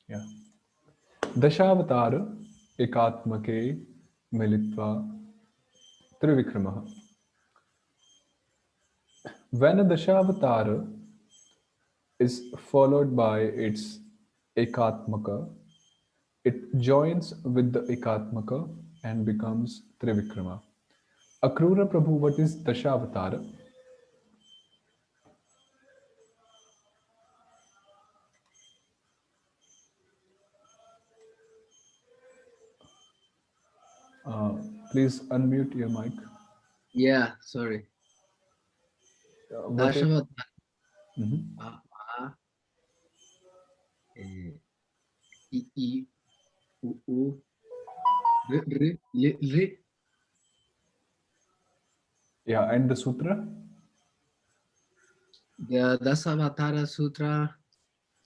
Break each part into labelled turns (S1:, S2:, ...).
S1: Yeah. Dashavatara ekatmake militva trivikramah. When a Dashavatara is followed by its ekatmaka, it joins with the ekatmaka and becomes Trivikrama. Akrura Prabhu, what is Dashavatara? Uh, Please unmute your mic.
S2: Yeah, sorry.
S1: What is?
S2: Dashavatara.
S1: Mhm.
S2: Eh, I, I, U, R, R, L.
S1: Yeah, and the sutra?
S2: The Dasavatara Sutra.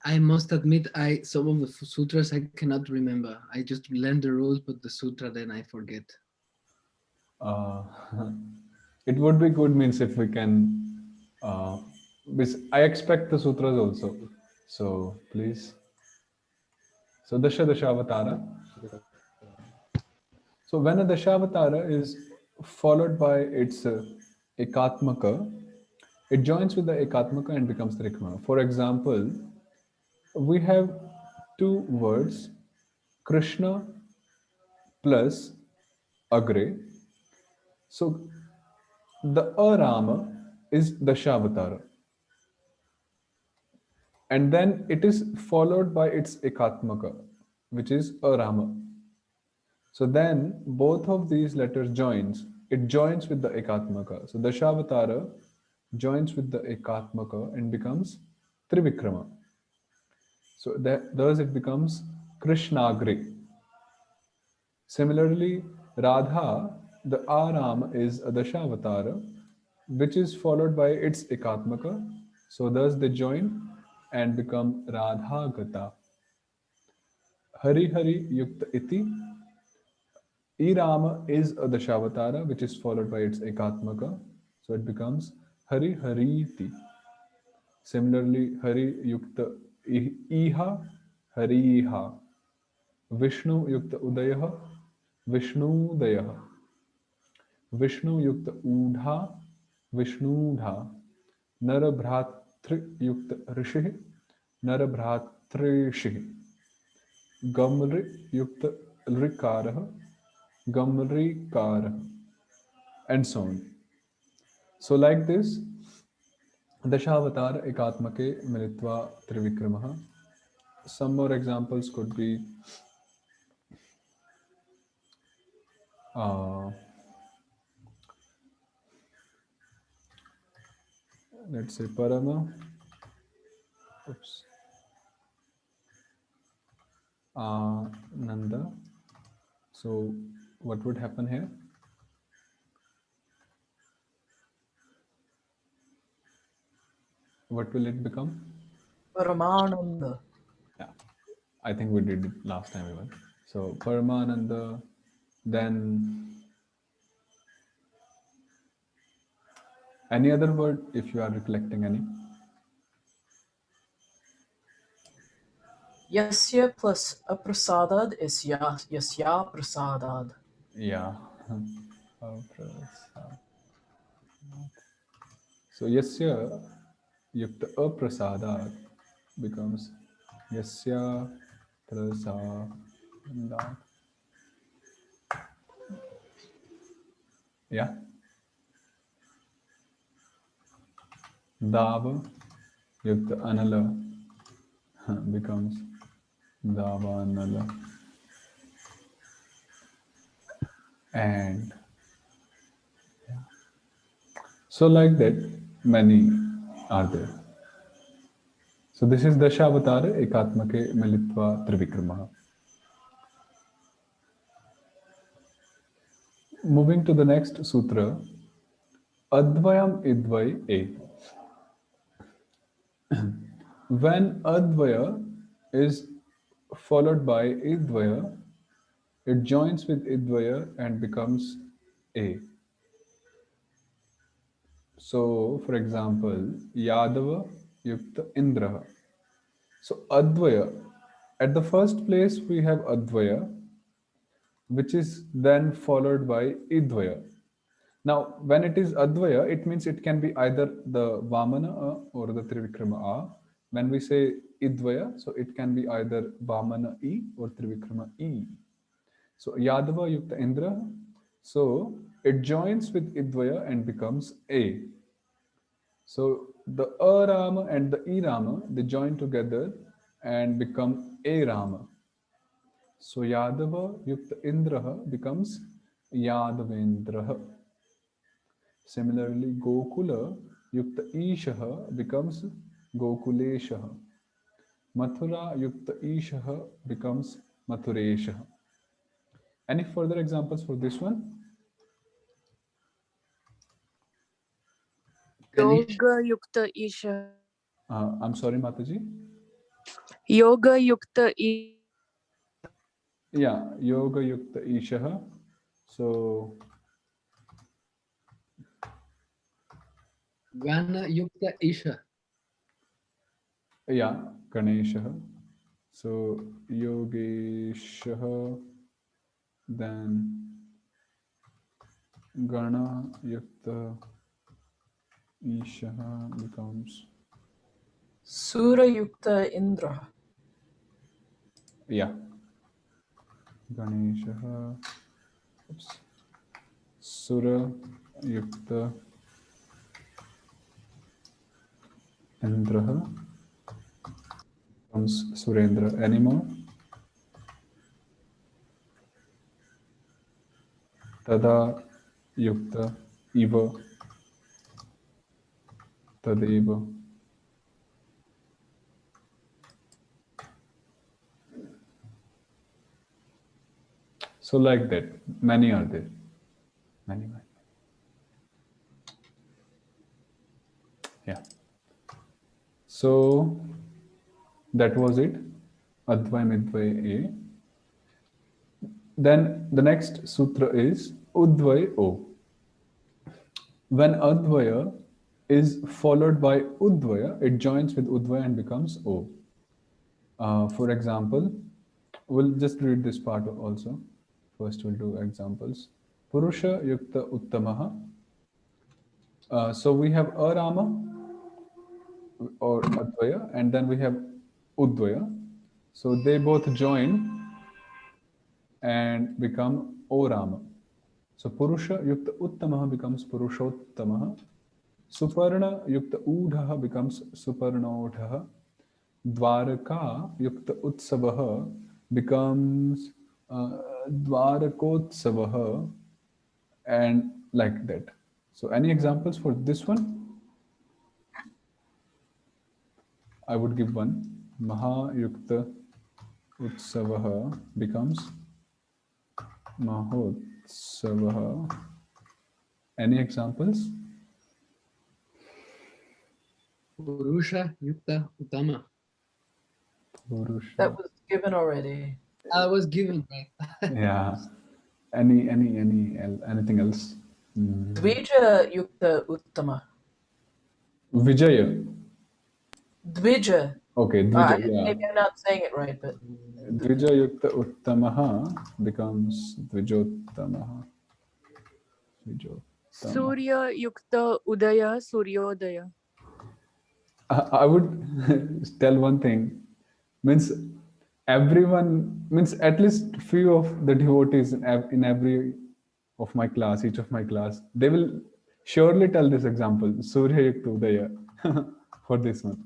S2: I must admit, I some of the sutras I cannot remember. I just learn the rules, but the sutra then I forget.
S1: Uh, it would be good means if we can. I expect the sutras also. So please. So Dashavatara. So when a Dashavatara is followed by its Ekatmaka, it joins with the Ekatmaka and becomes the Rikmana. For example, we have two words, Krishna plus Agre. So the Arama is Dashavatara. And then it is followed by its Ekatmaka, which is Arama. So then both of these letters joins. It joins with the Ekatmaka. So Dashavatara joins with the Ekatmaka and becomes Trivikrama. So that, thus it becomes Krishnagri. Similarly, Radha, the Aram is a Dashavatara, which is followed by its Ekatmaka. So thus they join and become Radhagata. Hari Hari Yukta Iti. Irama is a Dashavatara, which is followed by its Ekatmaka. So it becomes Hari Hariti. Similarly, Hari Yukta Iha, Hariha. Vishnu Yukta Udayaha, Vishnudayah. Vishnu Yukta Udha, Vishnudha. Narabhratri Yukta Rishih, Narabhratrishih. Gamri Yukta Rikarah, Gamrikarah. And so on. So like this, Dashavatara Ekatmake Militva Trivikramaha. Some more examples could be uh, let's say Parama, oops, Nanda. So what would happen here? What will it become?
S3: Paramananda.
S1: Yeah, I think we did it last time even. So Paramananda, then any other word if you are recollecting any?
S3: Yasya plus aprasadad is yasya prasadad.
S1: Yeah. So yasya yukta aprasadat becomes yasya prasadat. Yeah. Dava yukta anala becomes dava anala. And so like that, many are there. So this is Dashavatara Ekatmake Militva Trivikramaha. Moving to the next sutra, Advayam Idvai A. When Advaya is followed by Idvaya, it joins with Idvaya and becomes A. So, for example, Yadava Yukta Indra. So, Advaya At the first place, we have Advaya, which is then followed by Idvaya. Now, when it is Advaya, it means it can be either the Vamana or the Trivikrama A. When we say Idvaya, so it can be either Vamana E or Trivikrama E. So Yadava Yukta Indra, so it joins with Idvaya and becomes A. So the A Rama and the E Rama, they join together and become A Rama. So Yadava Yukta Indraha becomes Yadavendraha. Similarly, Gokula Yukta Ishaha becomes Gokuleshaha. Mathura Yukta Ishaha becomes Mathureshaha. Any further examples for this one?
S2: Ganesh.
S4: Yoga Yukta Isha.
S1: I'm sorry, Mataji.
S4: Yoga Yukta
S1: Yeah, Yoga Yukta Ishaha. So,
S2: Gana Yukta Isha.
S1: yeah, Ganeshaha. So, Yogeshaha. Then, Gana Yukta Ishaha becomes,
S3: Sura Yukta Indra.
S1: yeah, Ganeshaha. Oops. Sura Yukta Indraha becomes Surendra. Any more? Tada Yukta Iva Tadeva. So like that, many are there. Many. Yeah. So that was it. Advay Midvay A. Then the next sutra is Udvay O. When Advaya is followed by Udvaya, it joins with Udvaya and becomes O. For example, we'll just read this part also. First, we'll do examples. Purusha Yukta Uttamaha. So we have Arama or Advaya, and then we have Udvaya. So they both join and become O Rama. So Purusha Yukta Uttamaha becomes Purushottamaha. Suparna Yukta Udhaha becomes Suparnodhaha. Dwaraka Yukta Utsavaha becomes Dwarakotsavaha, and like that. So any examples for this one? I would give one. Mahayukta Utsavaha becomes Mahotsavaha. Any examples?
S2: Purusha Yukta Uttama.
S1: Purusha.
S3: That was given already.
S2: I was given, right?
S1: Yeah. Anything else?
S3: Dvija Yukta Uttama.
S1: Vijaya.
S3: Dvija.
S1: Okay, Dvija. Yeah.
S3: Maybe I'm not saying it right, but
S1: Dvija Yukta Uttamaha becomes Dvijottamaha. Dvijottama.
S4: Surya Yukta Udaya Suryodaya.
S1: I would tell one thing, means everyone, means at least few of the devotees in every of my class, each of my class, they will surely tell this example, Surya Yukta Udaya, for this one.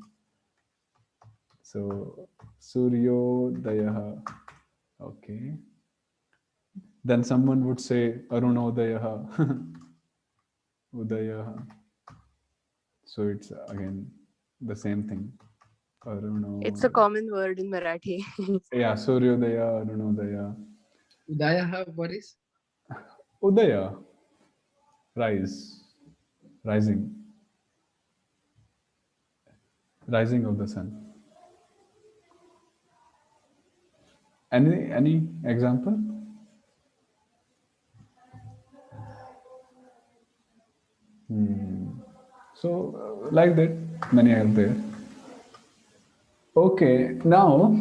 S1: So Suryodaya, okay. Then someone would say Arunodaya, Udaya. So it's again the same thing.
S4: It's a common word in Marathi.
S1: Yeah, Suryodaya, Arunodaya.
S2: Udaya, what is?
S1: Udaya, rise, rising, rising of the sun. Any example? So like that, many are there. Okay, now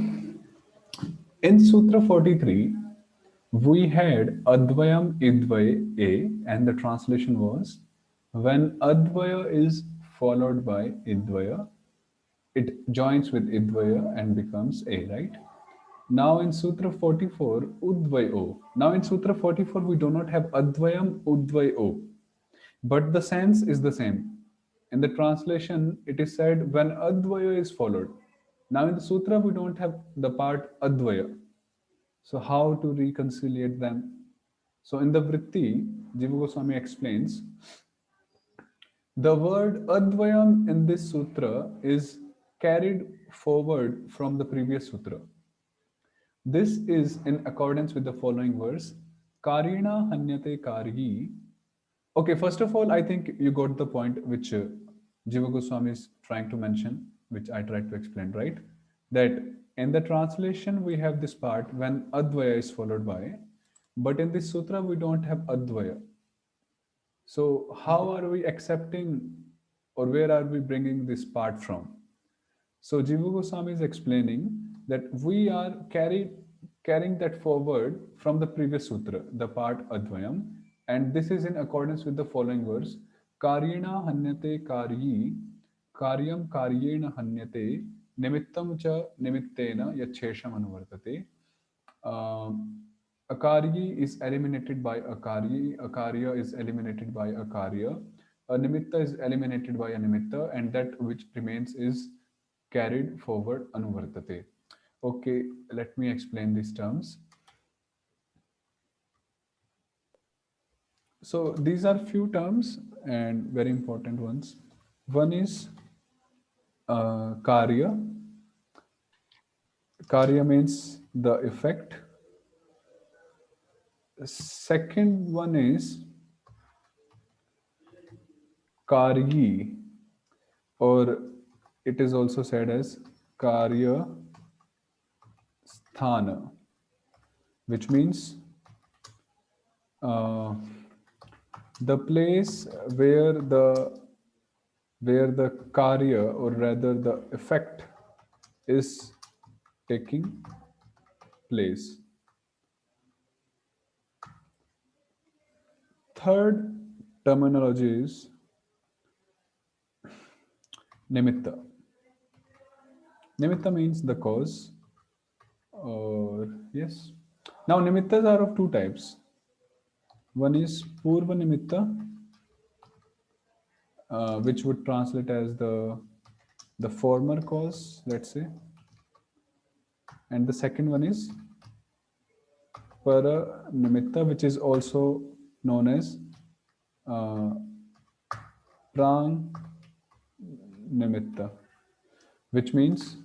S1: In Sutra 43, we had Advayam Idvay A, and the translation was when Advaya is followed by Idvaya, it joins with Idvaya and becomes A, right? Now in Sutra 44, Udvayo. Now in Sutra 44, we do not have Advayam Udvayo, but the sense is the same. In the translation, it is said when Advaya is followed. Now in the Sutra, we don't have the part Advaya. So how to reconciliate them? So in the Vritti, Jiva Goswami explains, the word Advayam in this sutra is carried forward from the previous sutra. This is in accordance with the following verse, Karina Hanyate Karyi. Okay, first of all, I think you got the point which Jiva Goswami is trying to mention, which I tried to explain, right? That in the translation, we have this part when Advaya is followed by, but in this sutra, we don't have Advaya. So how are we accepting, or where are we bringing this part from? So Jiva Goswami is explaining that we are carrying that forward from the previous sutra, the part Advayam, and this is in accordance with the following verse, Karyena hanyate karyi, karyam karyena hanyate, nimittam cha nimittena yachesham anuvartate. Akaryi is eliminated by akaryi, akarya is eliminated by akarya, a nimitta is eliminated by a nimitta, and that which remains is carried forward anuvartate. Okay, let me explain these terms. So these are few terms and very important ones. One is karya. Karya means the effect. Second one is karyi, or it is also said as karya sthana, which means the place where the karya, or rather the effect, is taking place. Third terminology is nimitta. Nimitta means the cause, or yes. Now nimittas are of two types. One is purva nimitta, which would translate as the former cause, let's say, and the second one is para nimitta, which is also known as prang nimitta, which means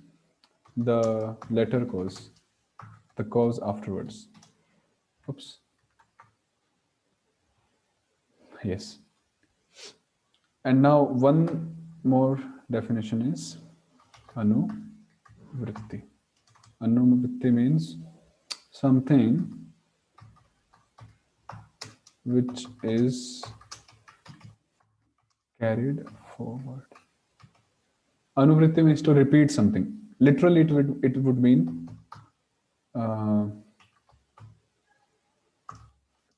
S1: the latter cause, the cause afterwards. Oops. Yes. And now one more definition is anuvritti. Anuvritti means something which is carried forward. Anuvritti means to repeat something. Literally, it would mean to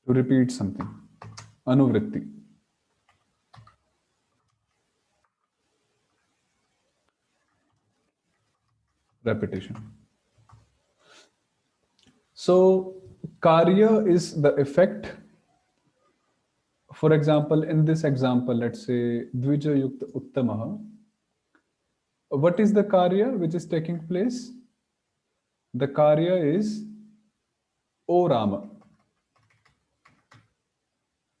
S1: repeat something. Anuvritti. Repetition. So, karya is the effect. For example, in this example, let's say Dvija Yukta Uttamaha. What is the karya which is taking place? The karya is O Rama.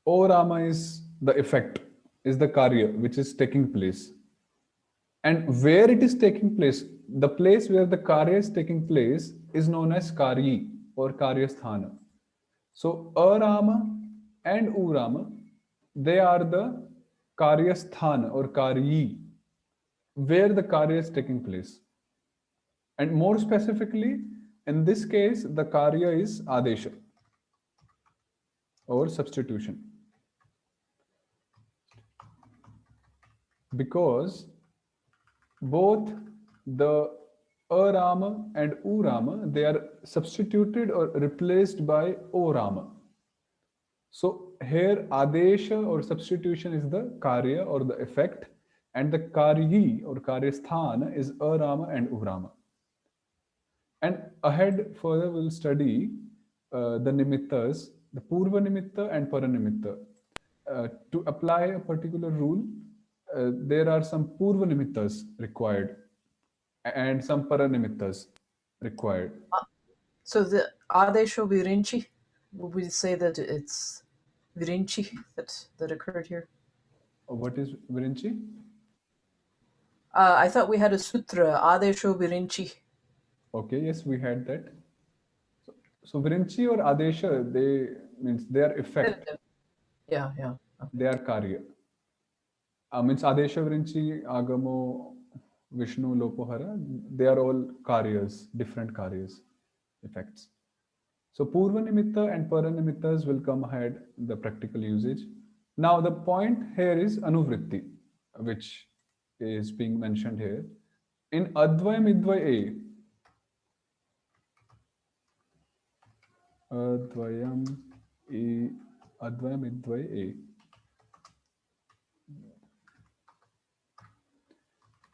S1: O Rama is the effect, is the karya which is taking place. And where it is taking place, the place where the karya is taking place is known as karyi or karyasthana. So Arama and Urama, they are the karyasthana or karyi, where the karya is taking place. And more specifically, in this case, the karya is adesha or substitution. Because both the Rama and U Rama, they are substituted or replaced by O Rama. So here Adesha or substitution is the Karya or the effect, and the Karyi or Karyasthana is A Rama and U Rama. And ahead further we'll study the nimittas, the Purva Nimitta and Paranimitta. To apply a particular rule, there are some Purva Nimittas required and some Paranimittas required.
S3: So the Adesho Virinchi, would we say that it's Virinchi that occurred here?
S1: What is Virinchi?
S3: I thought we had a sutra, Adesho Virinchi.
S1: Okay, yes, we had that. So Virinchi or Adesha, they are effect.
S3: Yeah.
S1: They are Karya. Means Adesha, Virinchi, Agamo, Vishnu, Lopohara, they are all Karyas, different Karyas, effects. So Purva Nimitta and Paranimittas will come ahead in the practical usage. Now the point here is Anuvritti, which is being mentioned here. In Advayam Idvaya, Advayam Idvaya,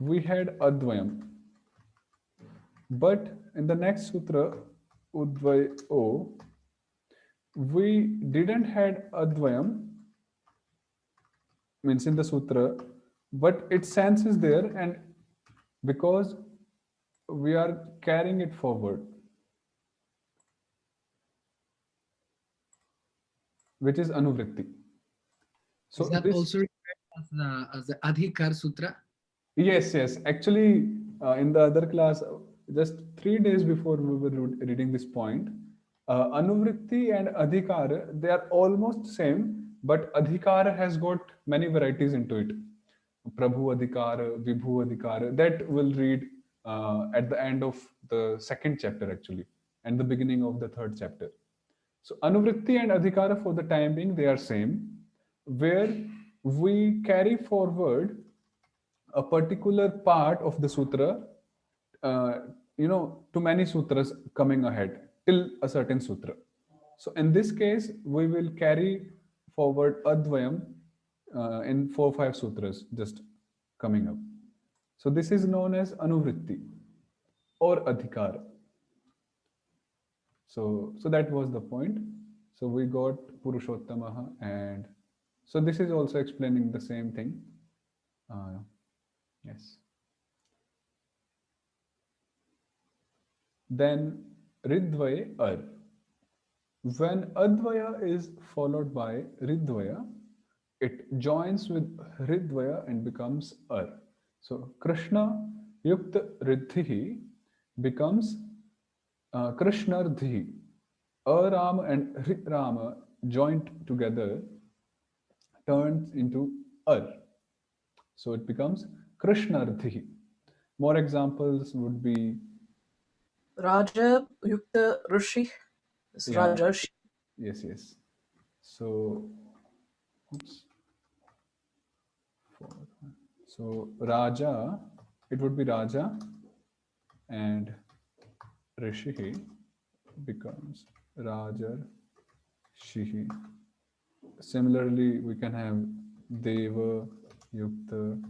S1: we had Advayam. But in the next sutra, Udvayo, we didn't had Advayam, means in the sutra, but its sense is there, and because we are carrying it forward, which is Anuvritti. So
S2: is that
S1: this,
S2: also referred as the Adhikar Sutra?
S1: yes. Actually, in the other class, just 3 days before we were reading this point, Anuvritti and Adhikara, they are almost same, but Adhikara has got many varieties into it. Prabhu Adhikara, Vibhu Adhikara, that we'll read at the end of the 2nd chapter actually, and the beginning of the 3rd chapter. So Anuvritti and Adhikara for the time being, they are same, where we carry forward a particular part of the sutra, to many sutras coming ahead till a certain sutra. So in this case, we will carry forward Advayam in 4-5 sutras just coming up. So this is known as Anuvritti or Adhikara. So that was the point. So we got Purushottamaha, and so this is also explaining the same thing. Yes. Then Ridvaya Ar. When Advaya is followed by Ridvaya, it joins with Ridvaya and becomes Ar. So Krishna Yukta Riddhihi becomes Krishnardhi. Rama and Rama joined together turns into Ar. So it becomes Krishnardhi. More examples would be
S3: Raja Yukta Rishi. It's
S1: Yeah.
S3: Rajarshi.
S1: Yes. So, so Raja, it would be Raja, and Rishi becomes Rajar Shihi. Similarly, we can have Deva Yukta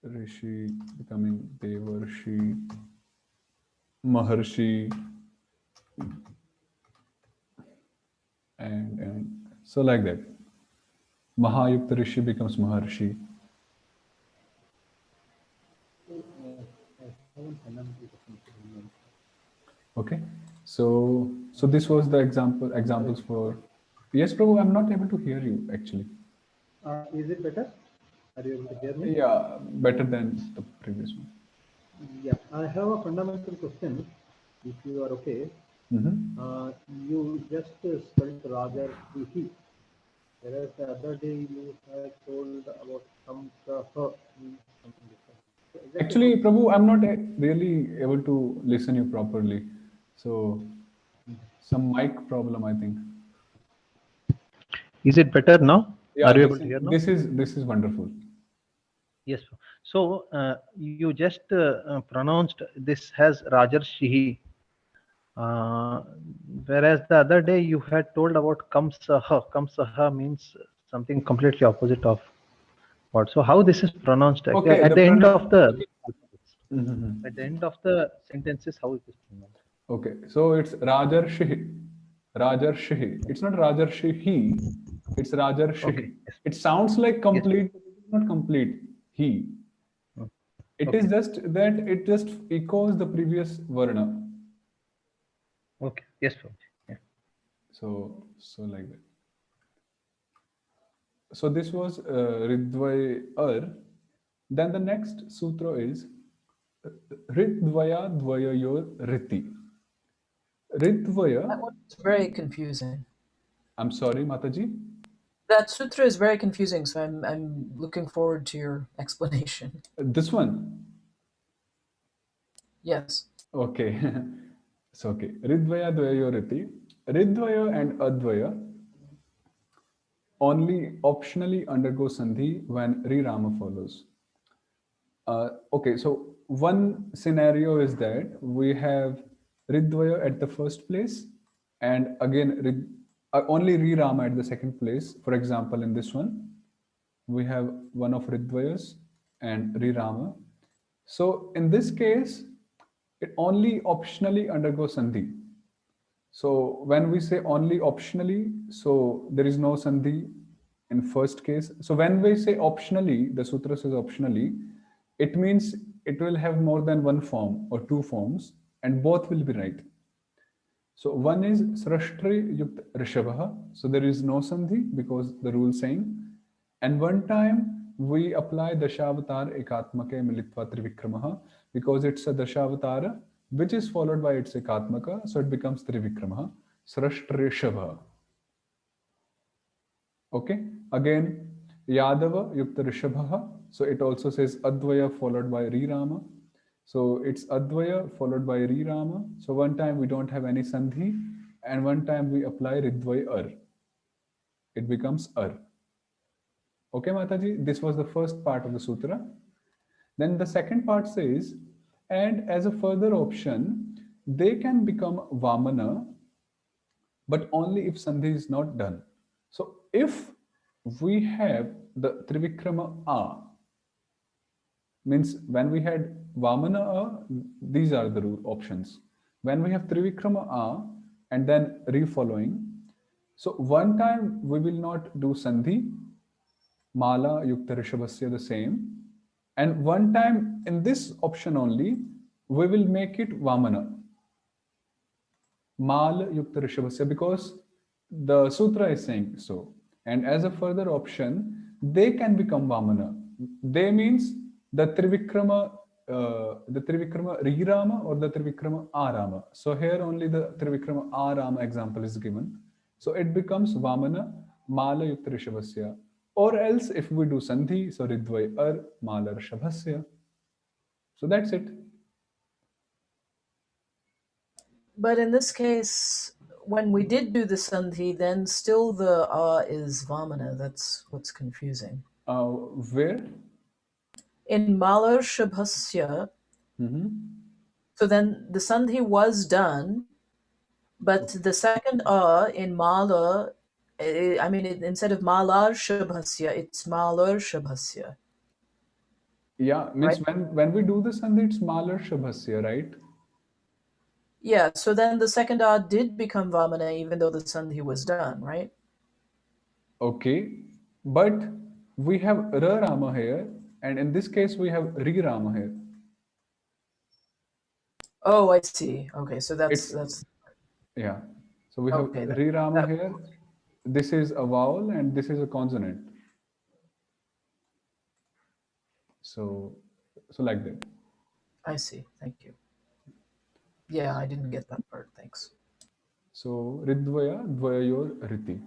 S1: Rishi becoming Devarshi, Maharshi, and so like that. Mahayukta Rishi becomes Maharshi. Okay, so this was the examples for. Yes, Prabhu, I'm not able to hear you actually.
S5: Is it better? Are you able to hear me?
S1: Yeah, better than the previous one.
S5: Yeah, I have a fundamental question. If you are okay, you just spelled Rajar Rishi, whereas the other day you had told about some something different. So is that
S1: Actually, Prabhu, I'm not really able to listen you properly. So some mic problem, I think.
S5: Is it better now?
S1: Yeah,
S5: Are you able to hear now?
S1: this is wonderful.
S5: Yes. So you just pronounced this as Rajarshihi, uh, whereas the other day you had told about Kamsaha. Kamsaha means something completely opposite of what. So how this is pronounced
S1: Okay,
S5: at
S1: the
S5: the end
S1: pronoun.
S5: of the
S1: Mhm.
S5: at the end of the sentences, how it is pronounced?
S1: Okay, so it's Rajarshihi. Rajarshihi. It's not Rajarshihi, it's Rajarshihi.
S5: Okay. Yes.
S1: It sounds like
S5: Yes.
S1: complete, but it is not complete. He.
S5: Mm.
S1: It
S5: Okay.
S1: is just that it just echoes the previous varna.
S5: Okay. Yes. Yeah.
S1: So like that. So this was Ridvay Ar. Then the next sutra is Ridvaya Dvayayor Riti.
S3: That
S1: Ridvaya,
S3: one's very confusing.
S1: I'm sorry, Mataji.
S3: That sutra is very confusing, so I'm looking forward to your explanation.
S1: This one.
S3: Yes.
S1: Okay. So okay. Ridvaya Dvayayor Riti. Ridvaya and Advaya only optionally undergo sandhi when Rirama follows. Okay, so one scenario is that we have Ridvaya at the first place, and again only Rirama at the second place. For example, in this one, we have one of Ridvayas and Rirama. So in this case, it only optionally undergoes sandhi. So when we say only optionally, so there is no sandhi in first case. So when we say optionally, the sutra says optionally, it means it will have more than one form or two forms, and both will be right. So one is Srashtri Yukt Rishabha. So there is no sandhi because the rule saying. And one time we apply Dashavatar Ekatmake Militva Trivikramaha because it's a Dashavatara which is followed by its Ekatmaka. So it becomes Trivikramaha. Srashtri Rishabha. Okay. Again, Yadava Yukta Rishabha. So it also says Advaya followed by Rirama. So it's Advaya followed by Rirama. So one time we don't have any Sandhi, and one time we apply Ridvay Ar. It becomes Ar. Okay, Mataji, this was the first part of the sutra. Then the second part says, and as a further option, they can become Vamana, but only if Sandhi is not done. So if we have the Trivikrama A, means when we had Vamana A, these are the options. When we have Trivikrama A and then refollowing, so one time we will not do Sandhi, Mala Yukta Rishabhasya the same, and one time in this option only, we will make it Vamana. Mal Yukta Rishabhasya, because the sutra is saying so. And as a further option, they can become Vamana. They means the Trivikrama Rirama or the Trivikrama Arama. So here only the Trivikrama Arama example is given. So it becomes Vamana Mala Yukta Rishabhasya. Or else if we do Sandhi, so Ridvai Ar Mala Rishabhasya. So that's it.
S3: But in this case, when we did do the sandhi, then still the is vamana. That's what's confusing.
S1: Where?
S3: In Mala Shabhasya, so then the sandhi was done, but the second in Mala, I mean, instead of Malar Shabhasya, it's Malar Shabhasya.
S1: Yeah, means
S3: Right?
S1: when we do the sandhi, it's Malar Shabhasya, right?
S3: Yeah, so then the second did become vamana even though the sandhi was done, right?
S1: Okay, but we have Ra Rama here, and in this case we have Ri Rama here.
S3: Oh, I see. Okay, so
S1: It's
S3: that's
S1: yeah. So we have
S3: okay.
S1: Ri Rama
S3: That,
S1: here. This is a vowel and this is a consonant. So like that.
S3: I see. Thank you. Yeah, I didn't get that part. Thanks.
S1: So Ridvaya Dvayayor Riti.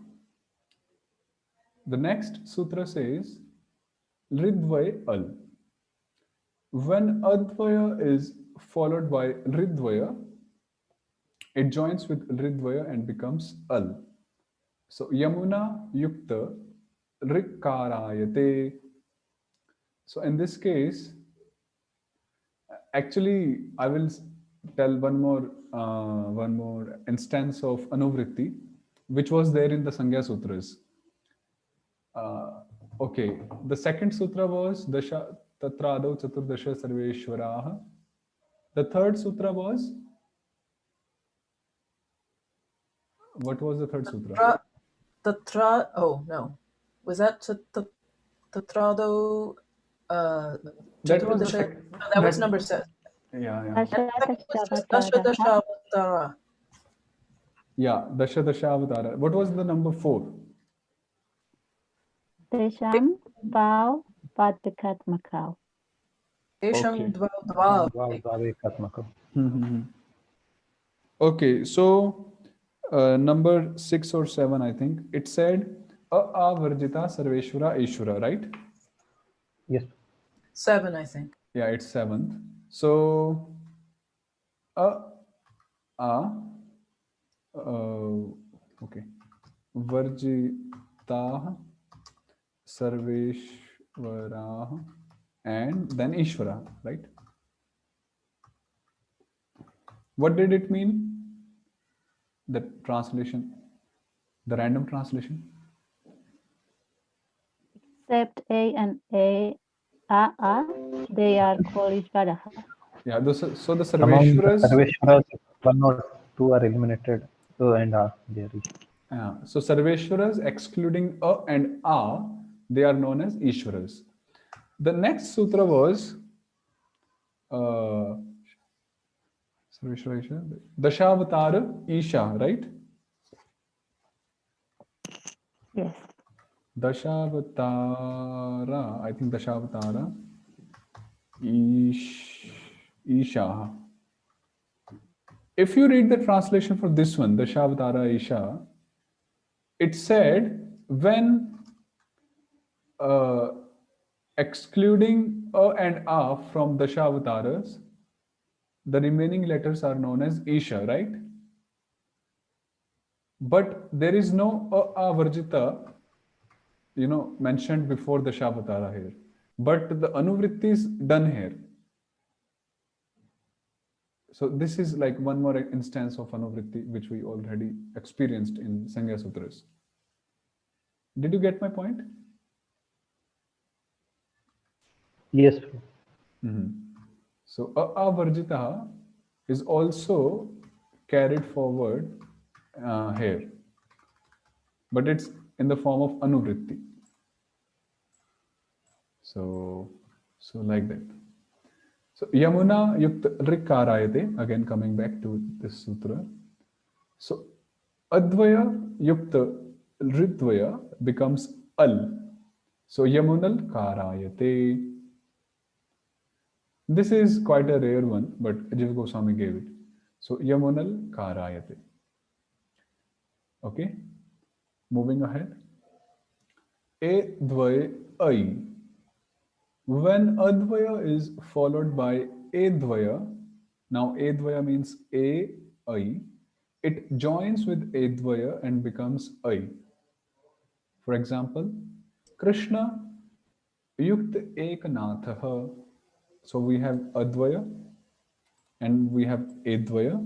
S1: The next sutra says Ridvay Al. When Advaya is followed by Ridvaya, it joins with Ridvaya and becomes Al. So Yamuna Yukta Rikarayate. So in this case, actually, I will tell one more instance of Anuvritti, which was there in the Sangya Sutras. Okay, the second sutra was Dasha Tatrado Chaturdasha Sarveshwaraha. The third sutra was, what was the third sutra?
S3: Oh no, was that Tatrado?
S1: That was the
S3: Chaturdasha?
S1: second.
S3: No, that was number 7.
S1: Yeah, yeah.
S3: And second was just Dasha.
S1: Yeah, Dasha Avatara. What was the number 4?
S6: Tesham Vav Padakatmakau.
S3: Desham
S1: Okay. Okay, so number 6 or 7, I think it said Avarjita Sarveshwara Ishvara, right?
S5: Yes.
S3: 7, I think.
S1: Yeah, it's 7th. So okay, Varjita Sarveshwara and then Ishvara, right? What did it mean? The translation, the random translation?
S6: Except A and A, they are called Ishvaraha.
S1: Yeah, so the
S5: Among the
S1: Sarveshwaras.
S5: Sarveshwaras, 1 or 2 are eliminated. And they are
S1: Yeah, so Sarveshwaras excluding A and A, they are known as Ishwaras. The next sutra was Sarveshwara Isha, Dashavatara Isha, right?
S6: Yes.
S1: Dashavatara, I think Dashavatara Isha. If you read the translation for this one, Dashavatara Isha, it said when excluding A and A from Dashavataras, the remaining letters are known as Isha, right? But there is no A Varjita, mentioned before Dashavatara here. But the Anuvritti is done here. So this is like one more instance of Anuvritti, which we already experienced in Sangya Sutras. Did you get my point?
S5: Yes.
S1: So Avarjita is also carried forward here, but it's in the form of Anuvritti. So like that. So Yamuna Yukta Rikarayate, again coming back to this sutra. So Advaya Yukta Ridvaya becomes Al. So Yamunal Karayate. This is quite a rare one, but Jiva Goswami gave it. So Yamunal Karayate. Okay, moving ahead. Advaya Ai. When Advaya is followed by Advaya, now Advaya means A, I, it joins with Advaya and becomes I. For example, Krishna Yukta Eknathaha. So we have Advaya and we have Advaya.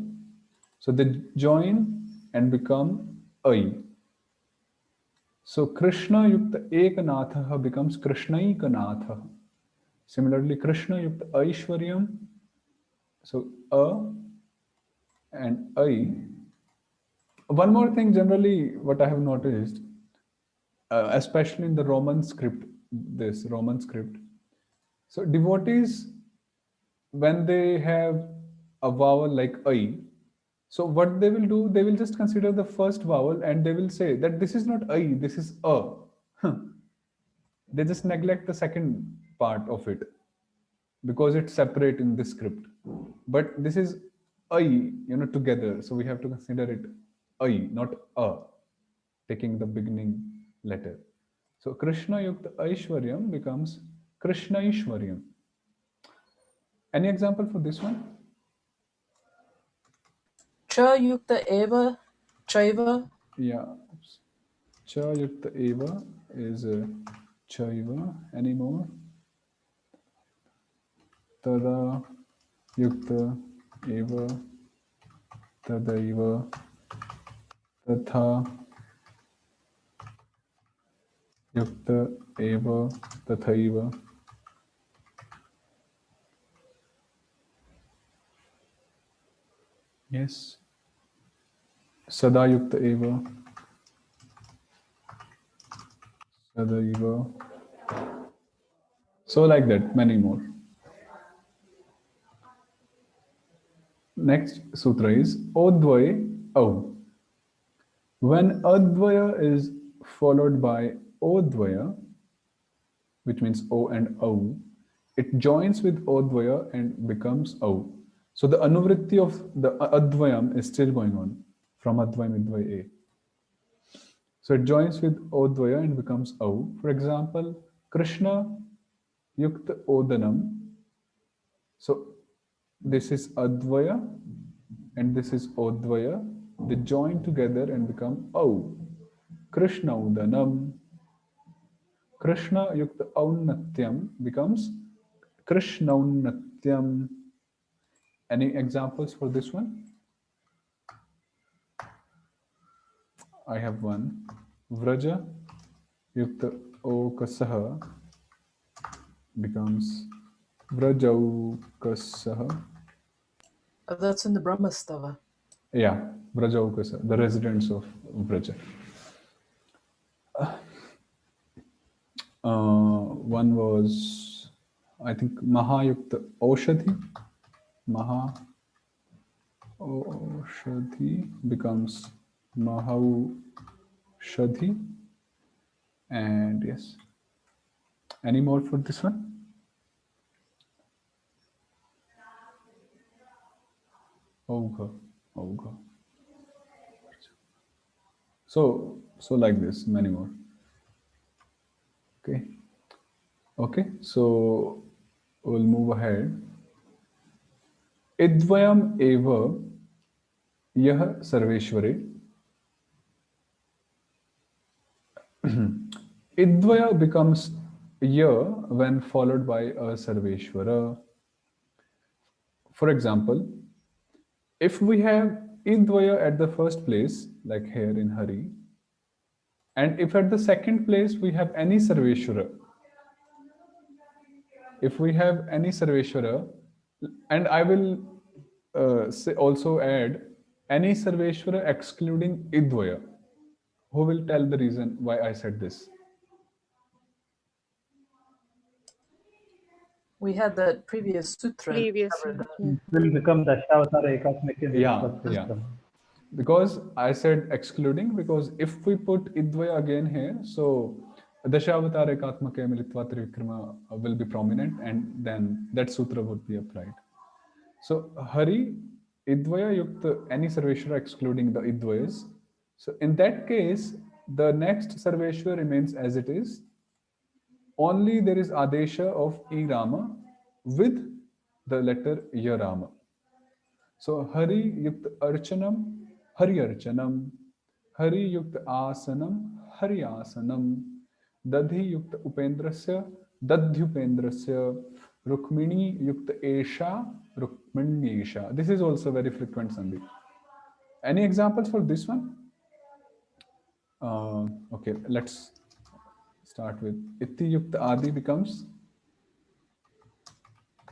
S1: So they join and become I. So Krishna Yukta Eknathaha becomes Krishnaikanathaha. Similarly, Krishna Yukta Aishwaryam. So A and I. One more thing, generally, what I have noticed, especially in the Roman script, this Roman script. So devotees, when they have a vowel like I, so what they will do, they will just consider the first vowel and they will say that this is not I, this is A. They just neglect the second part of it because it's separate in this script. But this is I, together. So we have to consider it I, not A, taking the beginning letter. So Krishna Yukta Aishwaryam becomes Krishna Ishwaryam. Any example for this one?
S3: Cha Yukta Eva, Chaiva.
S1: Yeah. Cha Yukta Eva is Chaiva. Any more? tada yukta eva tadaiva tatha yukta eva tathaiva. Yes. Sada yukta eva sadaiva. So like that, many more. Next sutra is Odvaya Au. When Advaya is followed by Odvaya, which means O and Au, it joins with Odvaya and becomes Au. So the anuvritti of the Advayam is still going on from Advayam Idvaya A. So it joins with Odvaya and becomes Au. For example, Krishna Yukta Odanam. So this is Advaya and this is Odvaya. They join together and become Au. Krishna Udanam. Krishna Yukta Aunatyam becomes Krishna Unatyam. Any examples for this one? I have one. Vraja Yukta Okasaha becomes Vrajaukasaha.
S3: That's in the Brahmastava.
S1: Yeah, Vrajaukasa, the residents of Vraja. One was, I think, Mahayukta Oshadhi. Maha Oshadhi becomes Mahaushadhi. And yes. Any more for this one? Ogha. So like this, many more. Okay, so we'll move ahead. Idvayam eva yah sarveshware. Idvaya becomes ya when followed by a sarveshwara. For example, if we have Idvaya at the first place, like here in Hari, and if at the second place we have any sarveshwara, if we have any sarveshwara, and I will also add any sarveshwara excluding Idvaya. Who will tell the reason why I said this?
S3: We had that previous sutra.
S4: Previously.
S5: It will become Dashavatara Ekatmika.
S1: Yeah. Because I said excluding, because if we put Idvaya again here, so Dashavatara Ekatmaka Militva Trivikrama will be prominent, and then that sutra would be applied. So Hari, Idvaya Yukta, any Sarveshwara excluding the Idvayas. So in that case, the next Sarveshwara remains as it is. Only there is Adesha of Irama with the letter Yarama. So Hari Yukta Archanam, Hari Archanam, Hari Yukta Asanam, Hari Asanam, Dadhi Yukta Upendrasya, Dadhyupendrasya, Rukmini Yukta Esha, Rukmanyesha. This is also very frequent Sandhi. Any examples for this one? Okay, let's start with Itti Yukta Adi becomes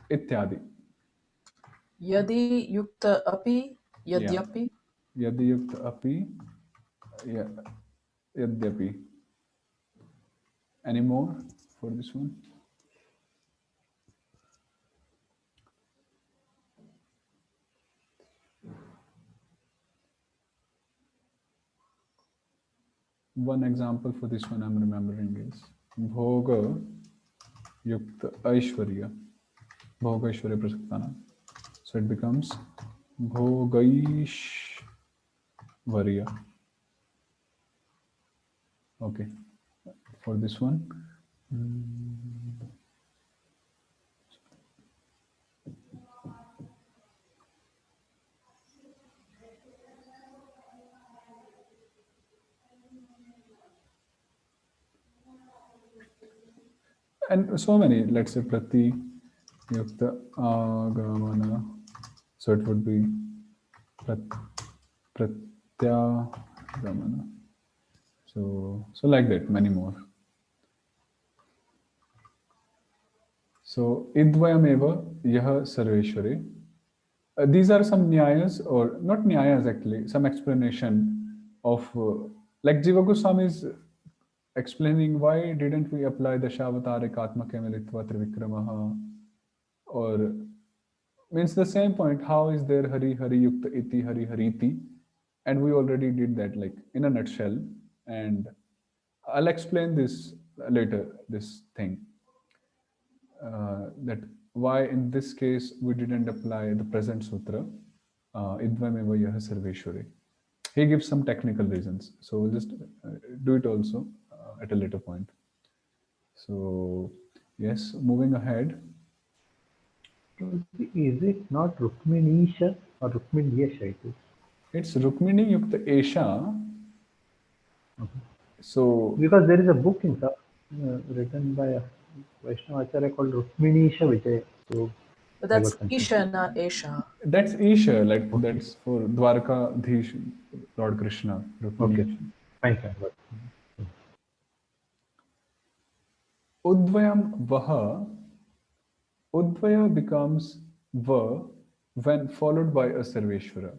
S1: Ityadi.
S3: Yadi Yukta Api, Yadyapi.
S1: Yadi Yukta Api, Yadyapi. Any more for this one? One example for this one I'm remembering is Bhoga Yukta Aishwarya. Bhoga Aishwarya Prasaktana. So it becomes Bhogaishvarya. Okay. For this one. And so many, let's say Prati yukta agamana. So it would be pratyagamana. So like that, many more. So idvayameva yah sarveshware. These are some nyayas, or not nyayas actually, some explanation of like Jiva Goswami is explaining why didn't we apply the Dashavatare Katmake Militva Trivikramaha, or means the same point, how is there Hari Hari Yukta Iti Hari Hariti, and we already did that like in a nutshell, and I'll explain this later, this thing, that why in this case we didn't apply the present sutra, Idvameva Yah Sarveshwari. He gives some technical reasons, so we'll just do it also at a later point. So yes, moving ahead.
S5: Is it not Rukminisha or Rukminiyasha it is?
S1: It's Rukmini Yukta Esha. So
S5: because there is a book in written by a Vaishnava Acharya called Rukminisha Vijay. So
S3: But that's Isha, not Esha.
S1: That's Isha, like that's for Dwarka Dhish, Lord Krishna.
S5: Okay, fine.
S1: Udvayam Vaha. Udvaya becomes Va when followed by a Sarveshwara.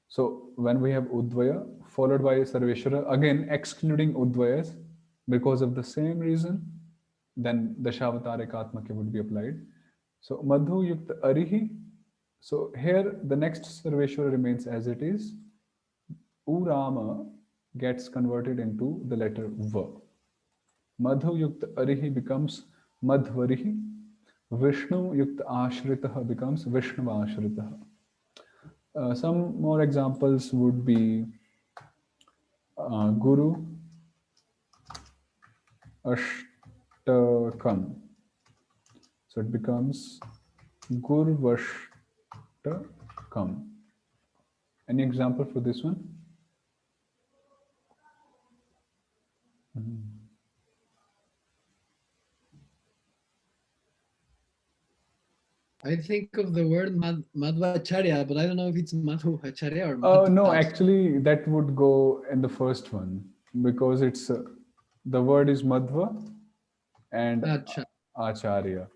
S1: So when we have Udvaya followed by a Sarveshwara, again excluding Udvayas because of the same reason, then Dashavatare Katmake would be applied. So Madhu Yukta Arihi. So here the next Sarveshwara remains as it is. Urama gets converted into the letter Va. Madhu Yukta Arihi becomes Madhvarihi. Vishnu Yukta Ashritaha becomes Vishnava Ashritaha. Some more examples would be Guru Ashtakam. So it becomes Gurvashtakam. Any example for this one?
S2: I think of the word Madhvacharya, but I don't know if it's Madhvacharya or
S1: Oh, no, actually that would go in the first one because it's the word is Madhva and Acharya.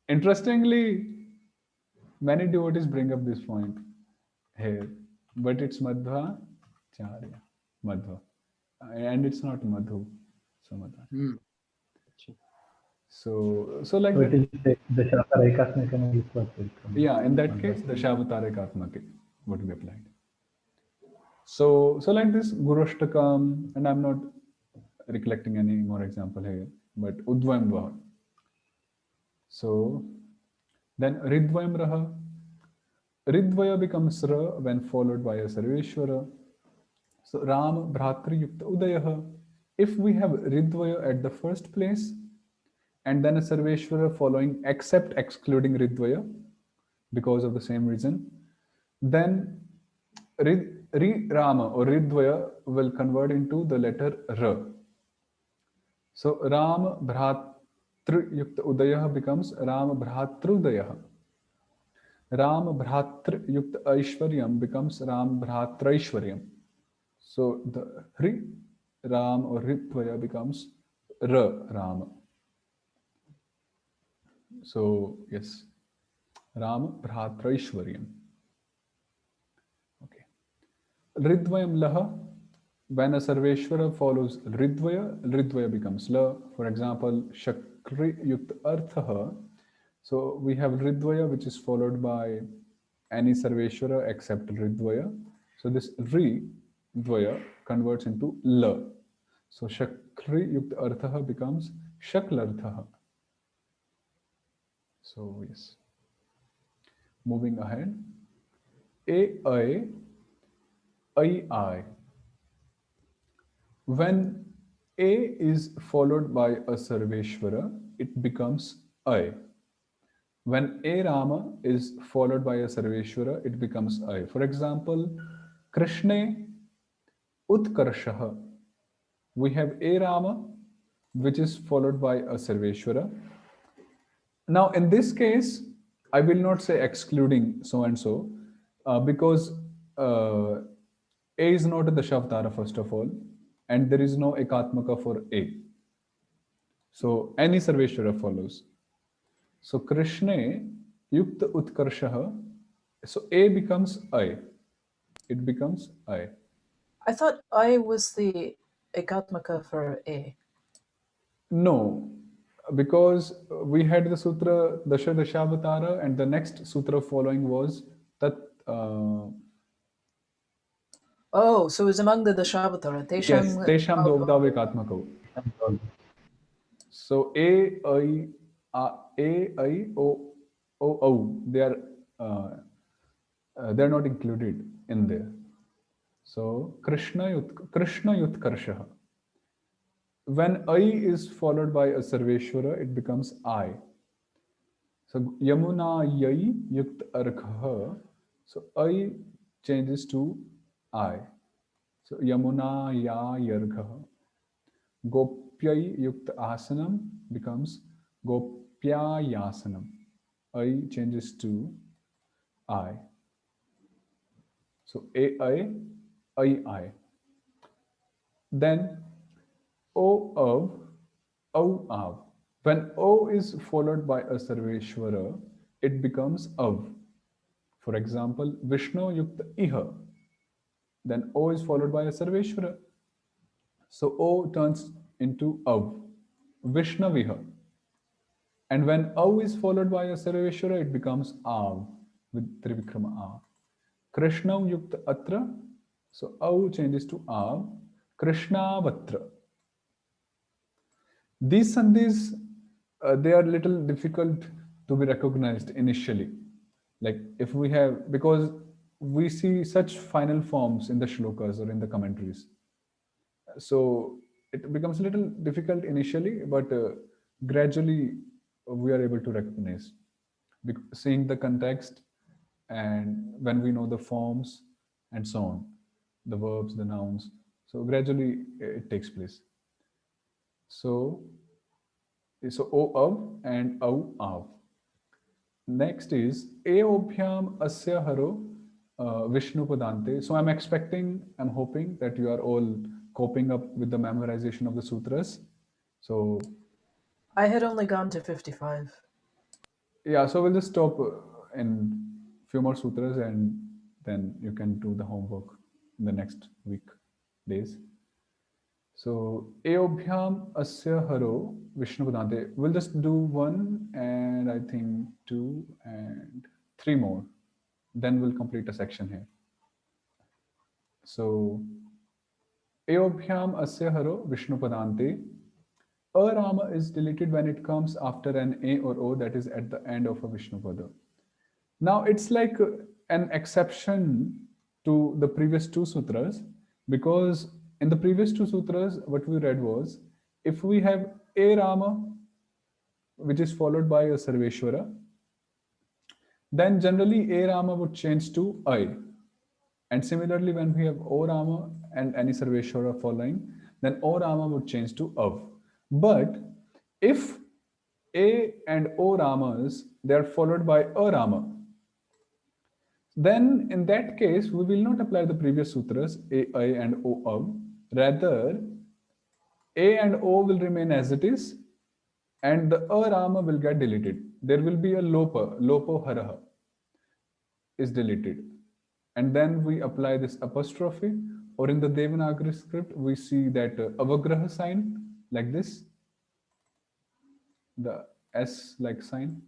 S1: Interestingly, many devotees bring up this point here, but it's Madhva Charya, Madhva, and it's not Madhu. So like
S5: so it is the Dashavatare Katmake.
S1: Yeah, in that case, the Dashavatare Katmake would be applied. So like this Gurushtakam, and I'm not recollecting any more example here, but Udvayam Vaha. So then Ridvayam Raha. Ridvaya becomes Ra when followed by a Sarveshwara. So Ram Bhratri Yukta Udayaha. If we have Ridvaya at the first place and then a Sarveshwara following except excluding Ridvaya because of the same reason, then Rama or Ridvaya will convert into the letter Ra. So Ram Bhratri Yukta Udayaha becomes Ram Bhratrudayah. Ram Bhratri Yukta Aishwaryam becomes Ram Bhratraishwaryam. So the Ram or Ritvaya becomes Rama. So yes, Ram Bhratraishwaryam. Okay. Ridvayam Laha. When a Sarveshwara follows Ridvaya becomes La. For example, Shakri Yukta Arthaha. So we have Ridvaya which is followed by any Sarveshwara except Ridvaya. So this Ridvaya converts into La. So Shakri Yukta Arthaha becomes Shaklarthaha. So yes. Moving ahead. I. When A is followed by a Sarveshwara, it becomes I. When A Rama is followed by a Sarveshwara, it becomes I. For example, Krishne Utkarshaha. We have A Rama, which is followed by a Sarveshwara. Now, in this case, I will not say excluding so and so, because A is not a Dashavatara, first of all, and there is no Ekatmaka for A. So any Sarveshwara follows. So Krishne Yukta Utkarshaha. So A becomes I. It becomes I.
S3: I thought I was the Ekatmaka for A.
S1: No, because we had the sutra Dasha Dashavatara, and the next sutra following was Tat.
S3: Oh, so it was among the Dashavatara.
S1: Yes, Tesham Dovda Ekatmako. So A, I, O, they're not included in there. So Krishna Yutkarshaha. When I is followed by a Sarveshwara, it becomes I. So Yamuna Yai Yukt Arkha. So I changes to I. So Yamuna Ya Yargha. Gopyai Yukt Asanam becomes Gopya Yasanam. I changes to I. So I. Then O Av. When O is followed by a Sarveshwara, it becomes Av. For example, Vishnu Yukta Iha. Then O is followed by a Sarveshwara. So O turns into Av, Vishnaviha. And when Av is followed by a Sarveshwara, it becomes Av with Trivikrama Av. Krishna Yukta Atra. So Av changes to Av, Krishnavatra. These sandhis, they are little difficult to be recognized initially. Like if we have, because we see such final forms in the shlokas or in the commentaries. So it becomes a little difficult initially, but gradually we are able to recognize, seeing the context, and when we know the forms and so on, the verbs, the nouns. So gradually it takes place. So O Av and Au Av. Next is Eobhyam Asya Haro Vishnu Padante. So I'm hoping that you are all coping up with the memorization of the sutras. So
S3: I had only gone to 55.
S1: Yeah, so we'll just stop in few more sutras, and then you can do the homework in the next week days. So Eobhyam Asya Haro Vishnu Padante. We'll just do 1 and I think 2 and 3 more. Then we'll complete a section here. So Eobhyam Asya Haro Vishnu Padante. A Rama is deleted when it comes after an A or O that is at the end of a Vishnu Pada. Now it's like an exception to the previous 2 sutras, because in the previous 2 sutras, what we read was, if we have A Rama, which is followed by a Sarveshwara, then generally A Rama would change to I. And similarly, when we have O Rama and any Sarveshwara following, then O Rama would change to Av. But if A and O Ramas, they are followed by a Rama, then in that case, we will not apply the previous sutras, A, I and O Av. Rather, A and O will remain as it is, and the A Rama will get deleted. There will be a Lopo Haraha is deleted. And then we apply this apostrophe, or in the Devanagari script, we see that Avagraha sign like this, the S-like sign.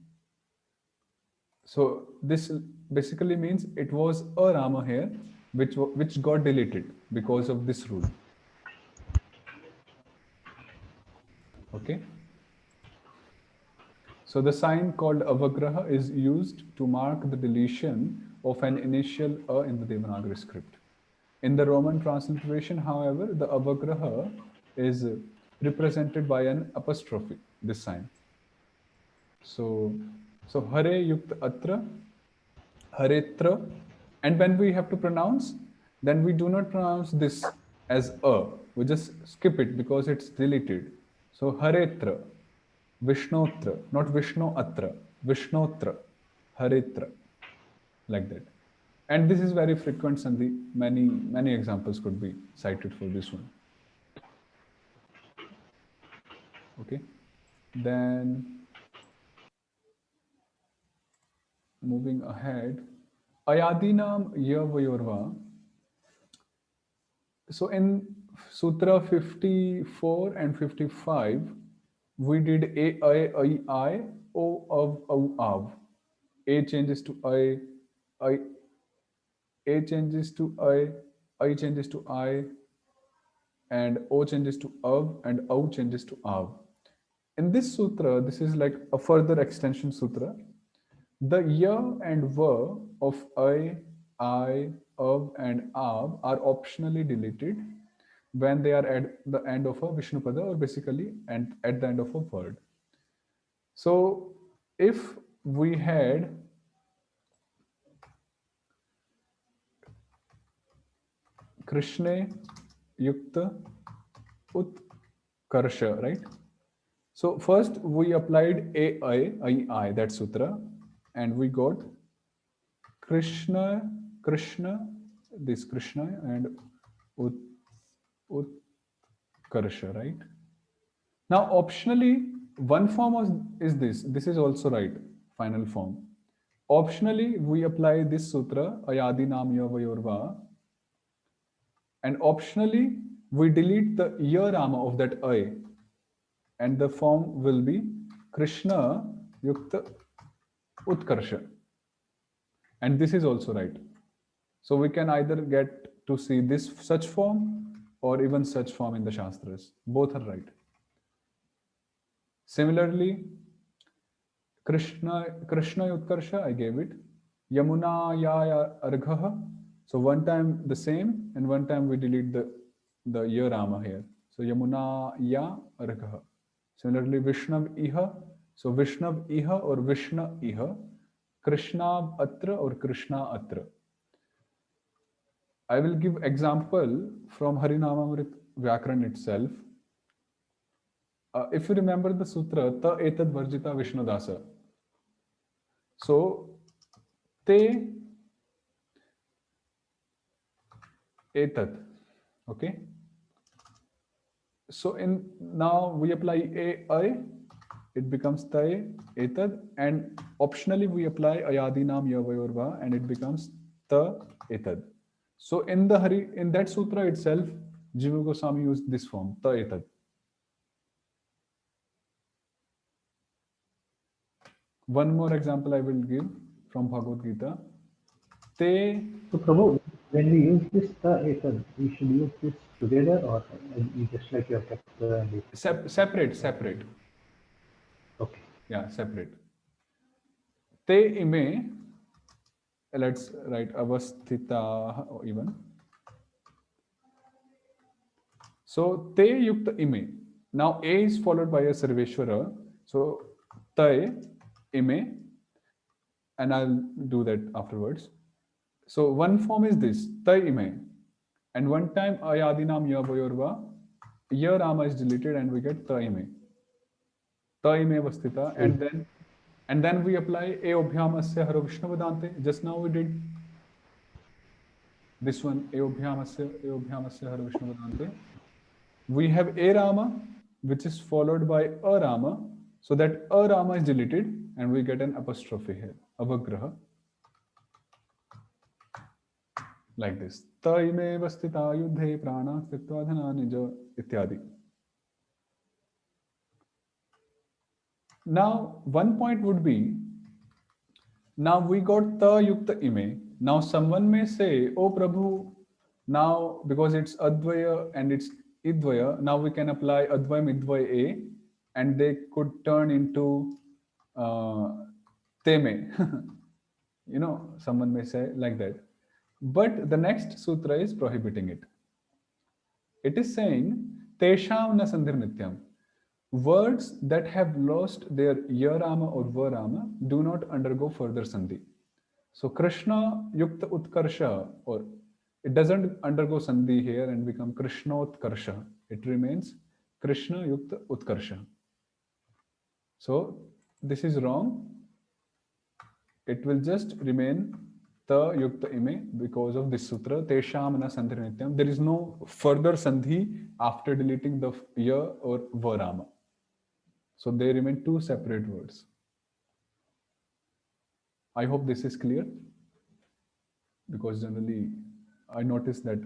S1: So this basically means it was a Rama here, which got deleted because of this rule. Okay. So the sign called Avagraha is used to mark the deletion of an initial A in the Devanagari script. In the Roman transliteration, however, the Avagraha is represented by an apostrophe, this sign. So Hare Yukta Atra, Haretra, and when we have to pronounce, then we do not pronounce this as A. We just skip it because it's deleted. So Haretra. Vishnotra, not Vishnu Atra, Vishnotra, Haritra, like that. And this is very frequent sandhi. Many examples could be cited for this one. Okay. Then moving ahead, Ayadinam Yavayorva. So in Sutra 54 and 55, we did I, O, Av. A changes to I, A changes to I changes to I, and O changes to Av, and Au changes to Av. In this sutra, this is like a further extension sutra. The ya and va of I, Av, and Av are optionally deleted when they are at the end of a Vishnupada, or basically and at the end of a word. So if we had Krishna Yukta Utkarsha, right? So first we applied I, that sutra, and we got Krishna, this Krishna and Utkarsha, right? Now optionally, one form is this. This is also right, final form. Optionally, we apply this sutra, Ayadi Namya Vayorva, and optionally, we delete the ya rama of that I, and the form will be Krishna Yukta Utkarsha. And this is also right. So we can either get to see this such form or even such form in the Shastras. Both are right. Similarly, Krishna Utkarsha, I gave it. Yamuna ya arghaha. So one time the same, and one time we delete the ya rama here. So Yamuna ya arghaha. Similarly, Vishnav iha. So Vishnav iha or Vishna iha. Krishna atra or Krishna atra. I will give example from Harinamamrit Vyakaran itself. If you remember the sutra, ta etad varjita Vishnudasa. So, te etad. Okay. So now we apply I, it becomes tae etad, and optionally we apply ayadinam yavayorva, and it becomes ta etad. So in that sutra itself, Jiva Goswami used this form, ta etad. One more example I will give from Bhagavad Gita. Te.
S5: So Prabhu, when we use this ta etad, we should use this together, or you just like your kept
S1: Separate.
S5: Okay.
S1: Yeah, separate. Te ime. Let's write avasthita even. So te yukta ime. Now A is followed by a Sarveshwara. So te ime, and I'll do that afterwards. So one form is this, te ime, and one time ayadinam yavayorva, ya rama is deleted, and we get te ime. Te ime avasthita, and then we apply e obhyamasya haro Vishnu Vedante. Just now we did this one, e obhyamasya haro Vishnu Vedante. We have a rama, which is followed by a rama, so that a rama is deleted, and we get an apostrophe here, avagraha, like this. Taime vastita yudhe prana ktitva dhana nija ityadi. Now, one point would be, now we got ta yukta ime. Now someone may say, oh Prabhu, now because it's advaya and it's idvaya, now we can apply advayam idvaya a, and they could turn into teme. You know, someone may say like that. But the next sutra is prohibiting it. It is saying, tesham na sandhir nityam. Words that have lost their ya rama or va rama do not undergo further sandhi. So Krishna yukta utkarsha, or it doesn't undergo sandhi here and become Krishnotkarsha. It remains Krishna yukta utkarsha. So this is wrong. It will just remain ta yukta ime because of this sutra. Tesham na sandhi nityam. There is no further sandhi after deleting the ya or varama. So they remain two separate words. I hope this is clear, because generally I notice that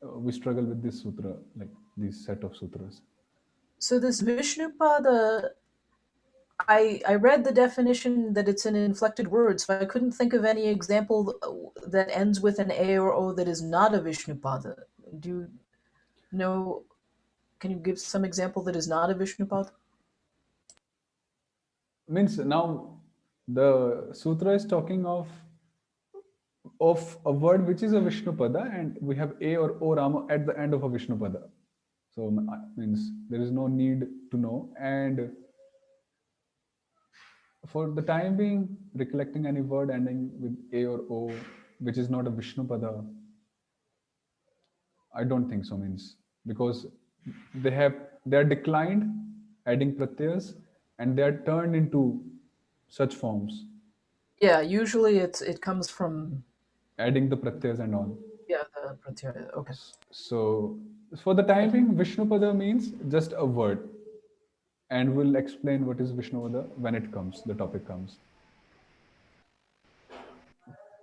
S1: we struggle with this sutra, like this set of sutras.
S3: So this Vishnupada, I read the definition that it's an inflected word, so I couldn't think of any example that ends with an A or O that is not a Vishnupada. Do you know, can you give some example that is not a Vishnupada?
S1: Means now the sutra is talking of a word which is a Vishnupada, and we have A or O Rama at the end of a Vishnupada. So means there is no need to know. And for the time being, recollecting any word ending with A or O, which is not a Vishnupada, I don't think so. Means because they are declined, adding pratyas, and they are turned into such forms.
S3: Yeah, usually it comes from
S1: Adding the pratyas and all.
S3: the pratyaya. Okay.
S1: So for the time being, Vishnupada means just a word, and we'll explain what is Vishnupada when it comes, the topic comes.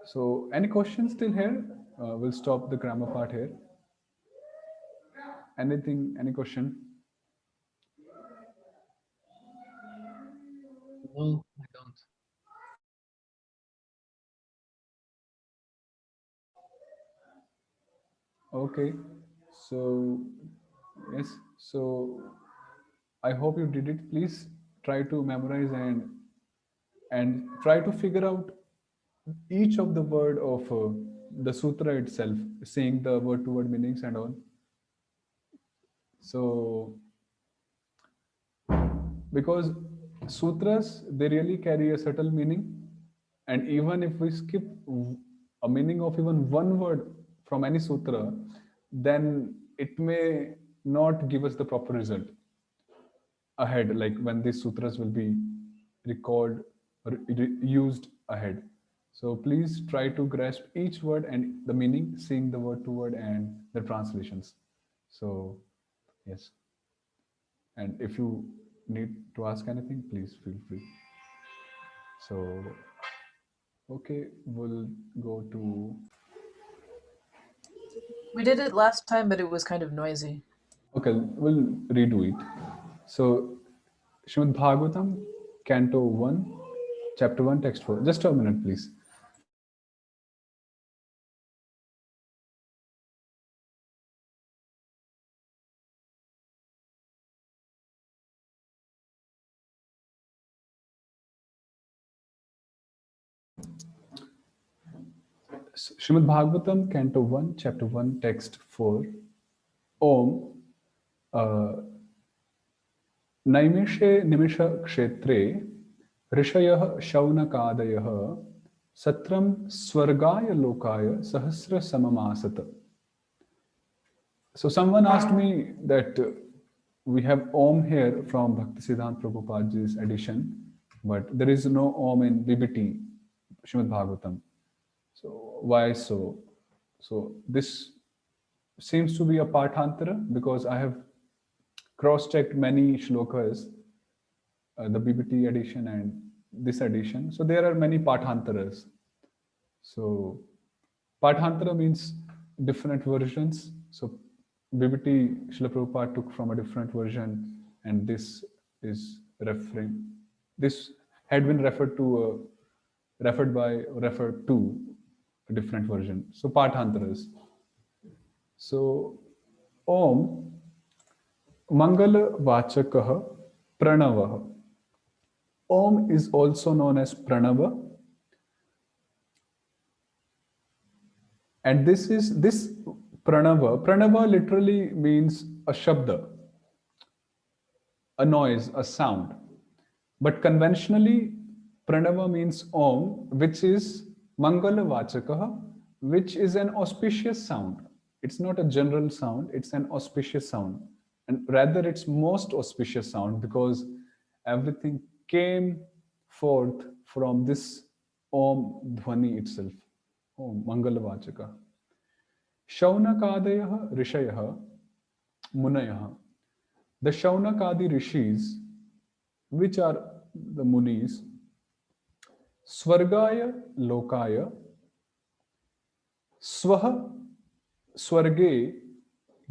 S1: So any questions still here? We'll stop the grammar part here. Anything, any question?
S2: No, I don't.
S1: Okay, so yes, so I hope you did it. Please try to memorize and try to figure out each of the word of the sutra itself, saying the word to word meanings and all. So because sutras, they really carry a subtle meaning, and even if we skip a meaning of even one word from any sutra, then it may not give us the proper result ahead, like when these sutras will be recalled or used ahead. So please try to grasp each word and the meaning, seeing the word to word and the translations. So yes, and if you need to ask anything, please feel free. So okay, we'll go to.
S3: We did it last time, but it was kind of noisy.
S1: Okay, we'll redo it. So Srimad Bhagavatam, Canto 1, Chapter 1, Text 4. Just a minute, please. Srimad Bhagavatam, Canto 1, Chapter 1, Text 4. Om Naimishe Nimisha Kshetre Rishayah Shaunakadayah Satram Swargaya Lokaya Sahasra Samamasata. So someone asked me that we have Om here from Bhaktisiddhanta Prabhupada's edition, but there is no Om in BBT, Srimad Bhagavatam. So why so? So this seems to be a Patantara, because I have cross-checked many shlokas, the BBT edition and this edition. So there are many Pathantaras. So Patantara means different versions. So BBT Srila Prabhupada took from a different version, and this is referring. This had been referred to a different version. So Pathantaras. So Om Mangala Vachakaha Pranava. Om is also known as Pranava. And this Pranava. Pranava literally means a shabda, a noise, a sound. But conventionally, Pranava means Om, which is Mangala Vachakaha, which is an auspicious sound. It's not a general sound, it's an auspicious sound. And rather, it's most auspicious sound, because everything came forth from this Om Dhvani itself. Om Mangalavachaka. Shaunakadayah Rishayah Munayah. The Shaunakadi rishis, which are the munis, Swargaya Lokaya, Swaha Swarge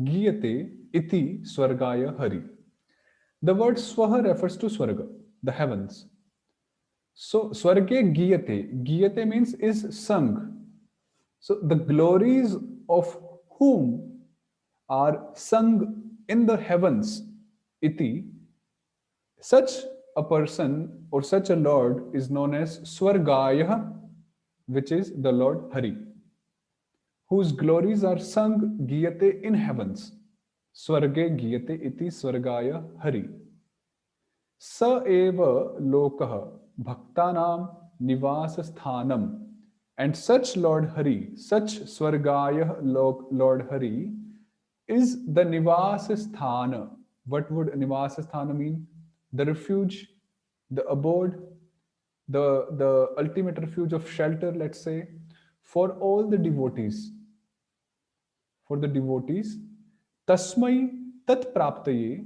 S1: Giyate Iti Swargaya Hari. The word Swaha refers to Swarga, the heavens. So Swarge Giyate, Giyate means is sung. So the glories of whom are sung in the heavens, iti, such a person or such a Lord is known as Swargaya, which is the Lord Hari, whose glories are sung Giyate in heavens. Swarge Giyate iti Swargaya Hari. Sa eva lokah bhaktanam nivas sthanam. And such Lord Hari, such Swargaya Lord Hari, is the Nivas Sthana. What would Nivas Sthana mean? The refuge, the abode, the ultimate refuge of shelter, let's say, for all the devotees. For the devotees, Tasmai Tat Praptaye.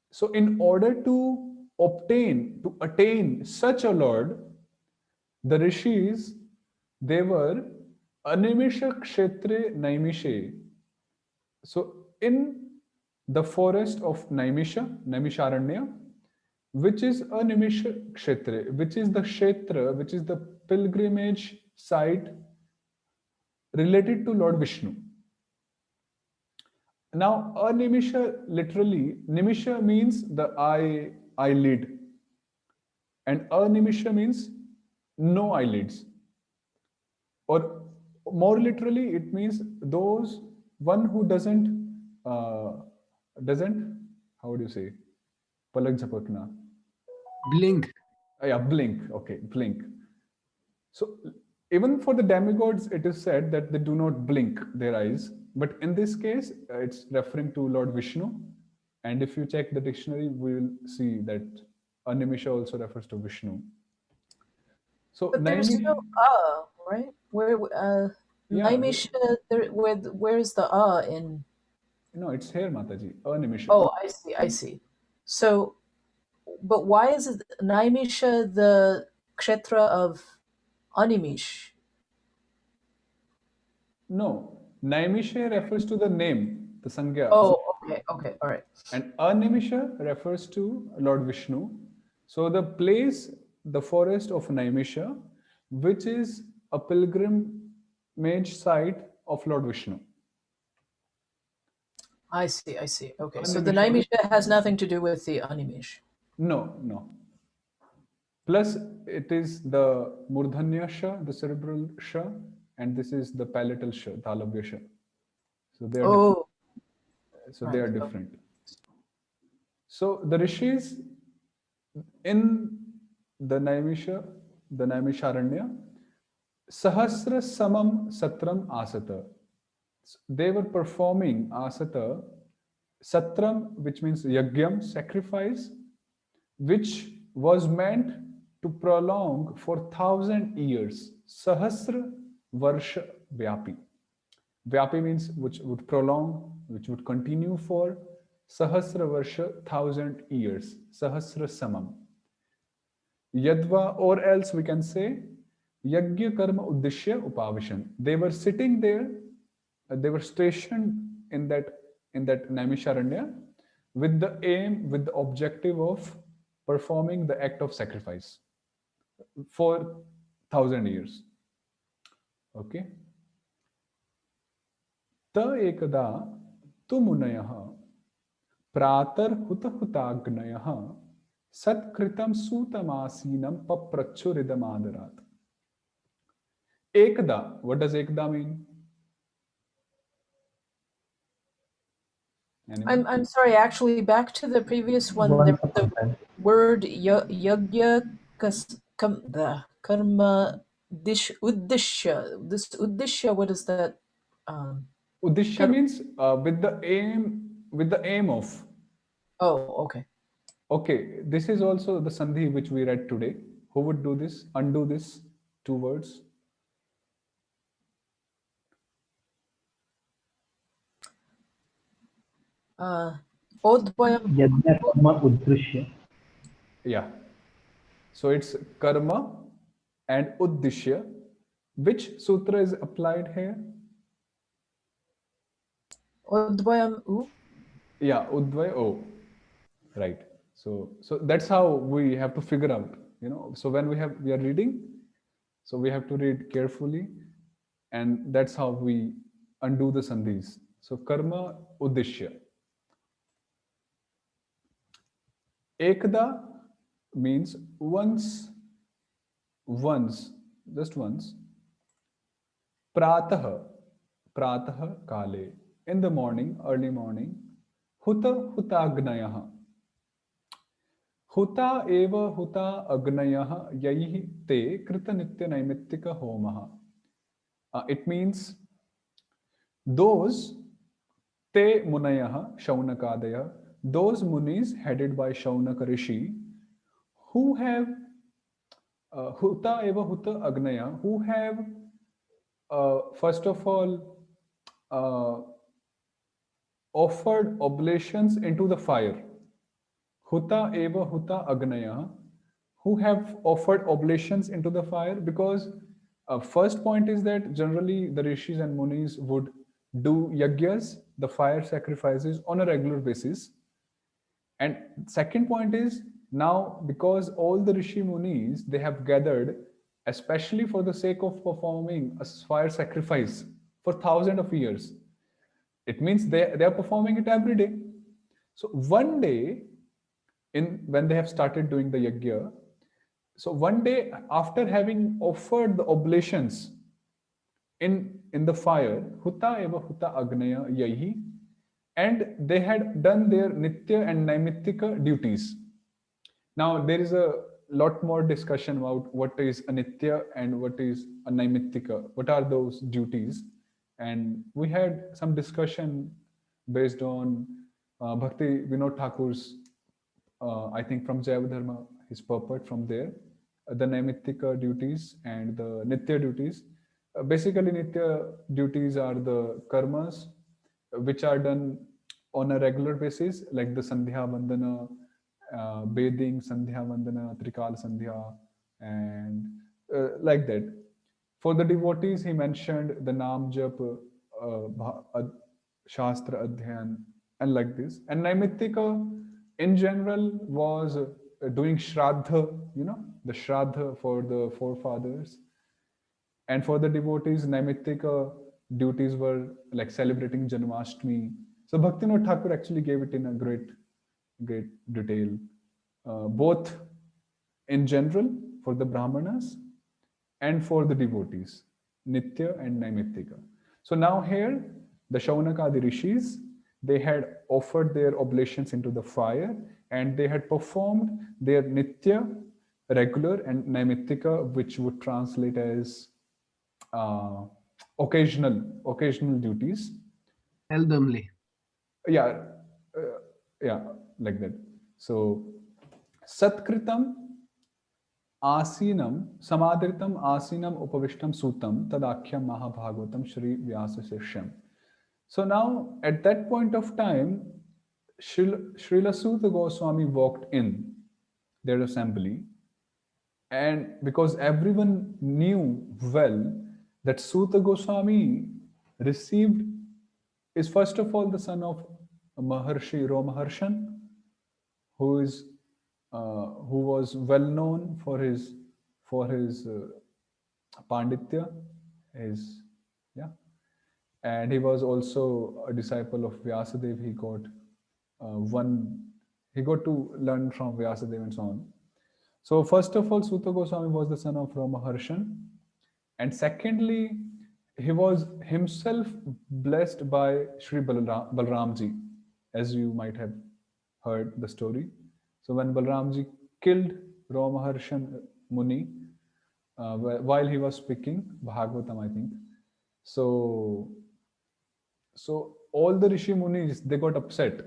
S1: So, in order to attain such a Lord, the rishis, they were Animisha Kshetre Naimishe. So in the forest of Naimisharanya, which is a Nimisha Kshetre, which is the Kshetra, which is the pilgrimage site related to Lord Vishnu. Now, a Nimisha, literally, Nimisha means the eyelid, and a Nimisha means no eyelids. Or more literally, it means those one who doesn't how would you say, palag jhapakna,
S2: Blink.
S1: yeah, blink. Okay, blink. So even for the demigods, it is said that they do not blink their eyes, but in this case, it's referring to Lord Vishnu. And if you check the dictionary, we will see that Animisha also refers to Vishnu. So
S3: But there's no right? Where
S1: yeah,
S3: Naimisha, where is the in?
S1: No, it's here, Mataji. Animisha.
S3: Oh, I see. So, but why is it Naimisha the kshetra of Animish?
S1: No, Naimisha refers to the name, the Sangya.
S3: Oh, okay, all right.
S1: And Animisha refers to Lord Vishnu. So the place, the forest of Naimisha, which is a pilgrimage site of Lord Vishnu.
S3: I see. Okay, so the Naimisha has nothing to do with the Animish.
S1: No. Plus, it is the Murdhanya Sha, the cerebral Sha, and this is the palatal Sha, Talavya Sha. So they are different. So they are different. So the rishis in the Naimisharanya, Sahasra Samam Satram Asata. They were performing Asata, Satram, which means Yagyam, sacrifice, which was meant to prolong for 1,000 years. Sahasra Varsha Vyapi. Vyapi means which would prolong, which would continue for Sahasra Varsha, 1,000 years. Sahasra Samam. Yadva, or else we can say Yagya Karma Uddishya Upavishan. They were sitting there, they were stationed in that Naimisharanya with the aim, with the objective of performing the act of sacrifice for 1,000 years. Okay. Ta ekada tu munayaha pratar huta hutagnayaha satkritam sutamasinam paprachuridam adarat. Ekada, what does ekada mean?
S3: Anyone? I'm sorry, actually back to the previous one, the word yagya the karma uddishya. This uddishya, what is that?
S1: Uddishya means with the aim of.
S3: Oh, okay.
S1: Okay, this is also the Sandhi which we read today. Who would do this? Undo this 2 words.
S3: Odvayam.
S5: यज्ञकर्म उद्दृश्य.
S1: Yeah. So it's karma and uddishya. Which sutra is applied here?
S3: Odvayam U.
S1: Yeah, udvaya o. Right. So that's how we have to figure out, So when we are reading, so we have to read carefully, and that's how we undo the sandhis. So karma uddishya. Ekda means once, just once. Pratah, pratah kale, in the morning, early morning. Huta hutagnayah. Huta eva huta agnayah yaih te krita nitya naimittika homah. It means those te munayah shaunakadaya, those munis headed by Shaunaka Rishi, who have huta eva huta agnaya, who have first of all offered oblations into the fire. Huta eva huta agnaya, who have offered oblations into the fire, because first point is that generally the rishis and munis would do yagyas, the fire sacrifices, on a regular basis. And second point is, now because all the rishi munis, they have gathered especially for the sake of performing a fire sacrifice for thousands of years. It means they are performing it every day. So one day, when they have started doing the yajna, so one day after having offered the oblations in the fire, huta eva huta agnaya yahi, and they had done their nitya and naimittika duties. Now there is a lot more discussion about what is a nitya and what is a naimittika. What are those duties? And we had some discussion based on Bhakti Vinod Thakur's, I think from Jayavadharma, his purport from there, the naimittika duties and the nitya duties. Basically, nitya duties are the karmas which are done on a regular basis, like the Sandhya Vandana, bathing, Sandhya Vandana, Trikal Sandhya, and like that. For the devotees, he mentioned the Nam Jap, Shastra Adhyan, and like this. And Naimittika in general was doing Shraddha, the Shraddha for the forefathers. And for the devotees, Naimittika duties were like celebrating Janmashtami. So Bhaktivinoda Thakur actually gave it in a great detail, both in general for the Brahmanas and for the devotees, Nitya and Naimittika. So now here, the Shaunakadi rishis, they had offered their oblations into the fire, and they had performed their Nitya, regular, and Naimittika, which would translate as occasional duties.
S2: Seldomly.
S1: Yeah, like that. So Satkritam Asinam Samadritam Asinam Upavishtam Sutam Tadakhyam Mahabhagavatam Shri Vyasa Sishyam. So now at that point of time, Srila Sutta Goswami walked in their assembly, and because everyone knew well that Sutta Goswami is first of all the son of Maharshi Romaharshan, who was well known for his Panditya, and he was also a disciple of Vyasadeva. He got to learn from Vyasadeva and so on. So first of all, Sutta Goswami was the son of Romaharshan, and secondly, he was himself blessed by Sri Balramji, as you might have heard the story. So when Balramji killed Romaharshan Muni while he was speaking Bhagavatam, I think. So all the Rishi Munis, they got upset